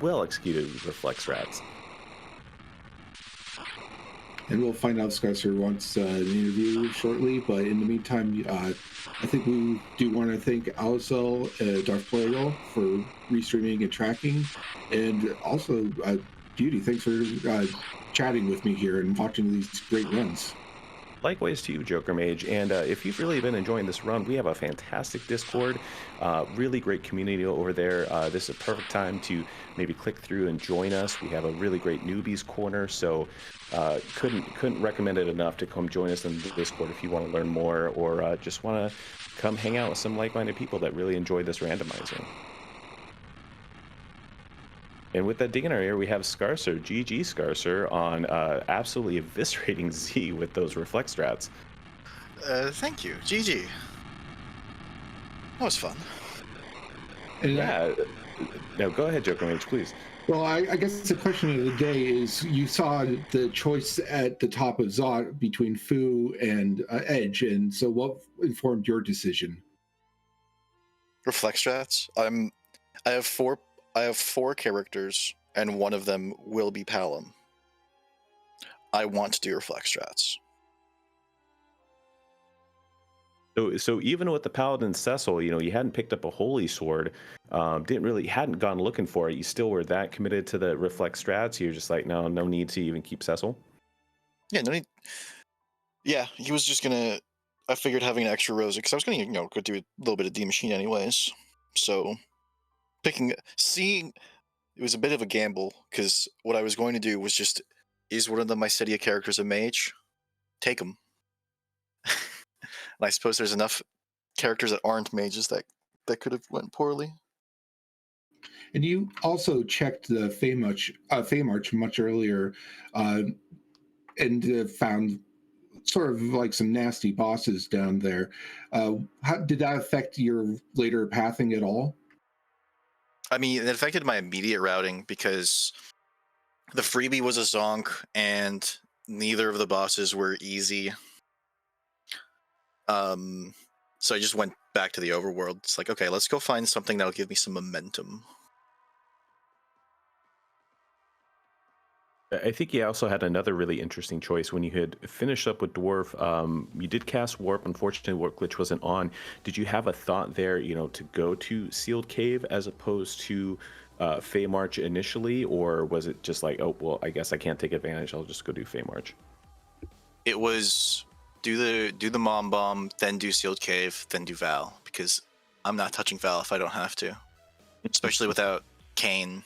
well-executed reflex rats. And we'll find out if Scarcer wants an interview shortly, but in the meantime, I think we do want to thank Alicel, Darth Plagal for restreaming and tracking, and also Beauty, thanks for chatting with me here and watching these great runs. Likewise to you, Joker Mage. And if you've really been enjoying this run, we have a fantastic Discord, really great community over there. This is a perfect time to maybe click through and join us. We have a really great newbies corner, so couldn't recommend it enough to come join us in the Discord if you want to learn more or just want to come hang out with some like-minded people that really enjoy this randomizing. And with that dig in our ear, we have Scarcer, GG Scarcer, on absolutely eviscerating Z with those reflex strats. Thank you. GG. That was fun. And Yeah. No, go ahead, Joker Mage, please. well, I guess the question of the day is: you saw the choice at the top of Zot between Fu and Edge, and so what informed your decision? Reflex strats. I have four characters, and one of them will be Palom. I want to do reflex strats. So even with the Paladin Cecil, you hadn't picked up a holy sword, hadn't gone looking for it. You still were that committed to the reflex strats. You're just like, no need to even keep Cecil. Yeah, no need. Yeah, he was just gonna. I figured having an extra rosy because I was gonna, go do a little bit of D machine anyways. So seeing, it was a bit of a gamble because what I was going to do was just, is one of the Mycedia characters a mage? Take him. And I suppose there's enough characters that aren't mages that could have went poorly. And you also checked the Feymarch much earlier, and found sort of like some nasty bosses down there. How did that affect your later pathing at all? I mean, it affected my immediate routing because the freebie was a zonk and neither of the bosses were easy. So I just went back to the overworld. It's like, okay, let's go find something that'll give me some momentum. I think you also had another really interesting choice when you had finished up with Dwarf. You did cast Warp. Unfortunately, Warp Glitch wasn't on. Did you have a thought there, to go to Sealed Cave as opposed to Feymarch initially, or was it just like, oh well, I guess I can't take advantage. I'll just go do Feymarch? It was do the Mom Bomb, then do Sealed Cave, then do Val, because I'm not touching Val if I don't have to, especially without Kane.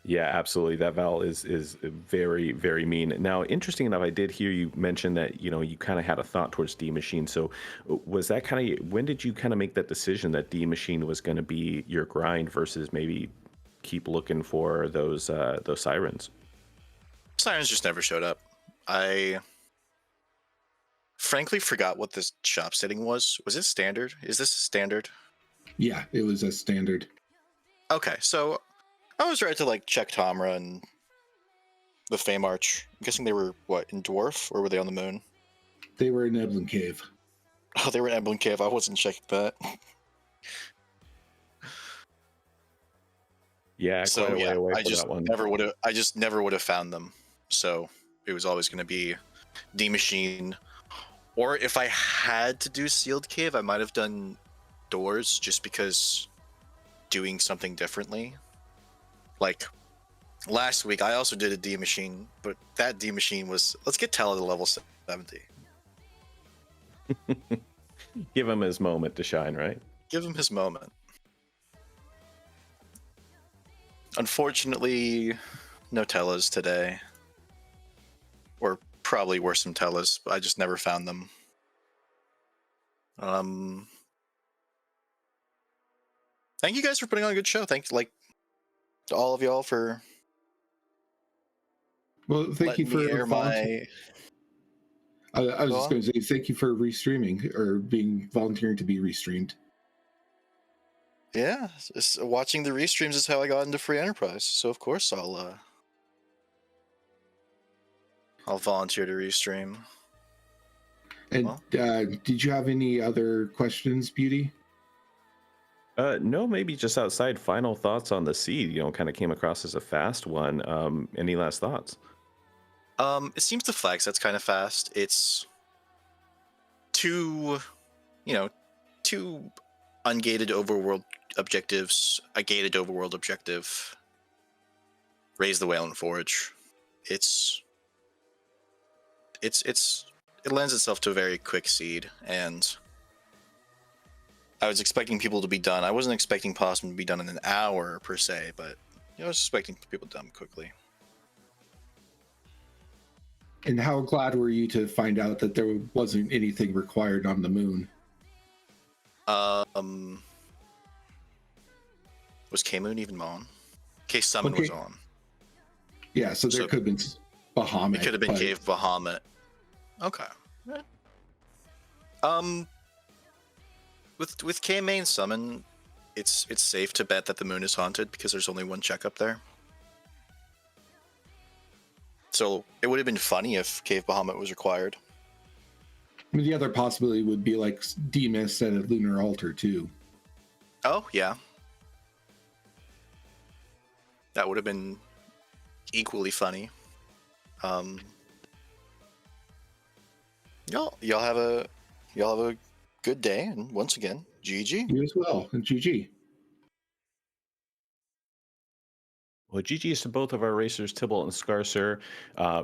Yeah, absolutely. That Val is very, very mean. Now, interesting enough, I did hear you mention that you kind of had a thought towards D Machine. So, was that when did you kind of make that decision that D Machine was going to be your grind versus maybe keep looking for those sirens? Sirens just never showed up. I frankly forgot what this shop setting was. Was it standard? Is this standard? Yeah, it was a standard. Okay, so I was ready to check Tomra and the Feymarch. I'm guessing they were in Dwarf, or were they on the moon? They were in Eblin Cave. Oh, they were in Eblin Cave. I wasn't checking that. Yeah, so quite a way away I for just that one. I just never would have found them. So it was always going to be D Machine, or if I had to do Sealed Cave, I might have done Doors just because doing something differently. Like last week, I also did a D Machine, but that D Machine was, let's get Tala to level 70. Give him his moment to shine, right? Give him his moment. Unfortunately, no Tellas today. Or probably were some Tellas, but I just never found them. Thank you guys for putting on a good show. Thanks, to all of y'all for. Well, thank you for air my. I was just going to say thank you for restreaming or volunteering to be restreamed. Yeah, watching the restreams is how I got into Free Enterprise. So of course I'll volunteer to restream. And did you have any other questions, Beauty? No, maybe just outside final thoughts on the seed. Kind of came across as a fast one. Any last thoughts? It seems the flag set's kind of fast. It's two ungated overworld objectives, a gated overworld objective, raise the whale and forage. It lends itself to a very quick seed, and I was expecting people to be done. I wasn't expecting Possum to be done in an hour per se, but I was expecting people done quickly. And how glad were you to find out that there wasn't anything required on the moon? Was K-Moon even on? K-Summon was Okay. on. Yeah, so there So- could have been Bahamut. It could have been but- Cave Bahamut. Okay. With K-Main Summon, it's safe to bet that the moon is haunted because there's only one checkup there. So it would have been funny if Cave Bahamut was required. I mean, the other possibility would be like Demas at a lunar altar too. Oh yeah, that would have been equally funny. Y'all have a good day, and once again, GG. You as well, and GG. Well, GG's to both of our racers, Tybalt and Scarcer.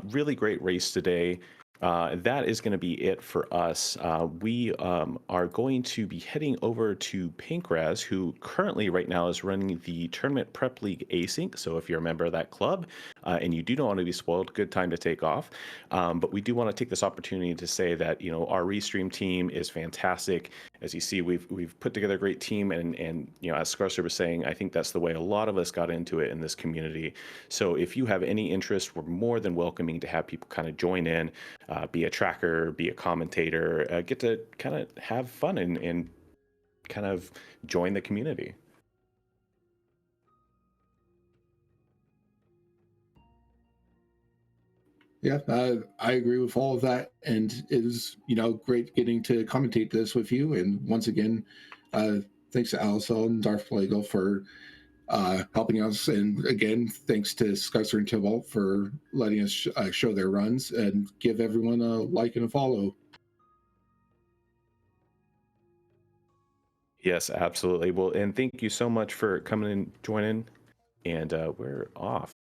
Really great race today. That is going to be it for us. We are going to be heading over to Pinkraz, who currently right now is running the Tournament Prep League Async. So if you're a member of that club and you do not want to be spoiled, good time to take off. But we do want to take this opportunity to say that, you know, our Restream team is fantastic. As you see, we've put together a great team, and you know, as Scarcer was saying, I think that's the way a lot of us got into it in this community. So if you have any interest, we're more than welcoming to have people kind of join in, be a tracker, be a commentator, get to kind of have fun and kind of join the community. Yeah, I agree with all of that, and it is, you know, great getting to commentate this with you. And once again, thanks to Alisal and Darth Plagal for helping us, and again, thanks to Scuzzer and Tybalt for letting us show their runs, and give everyone a like and a follow. Yes, absolutely. Well, and thank you so much for coming and joining, and we're off.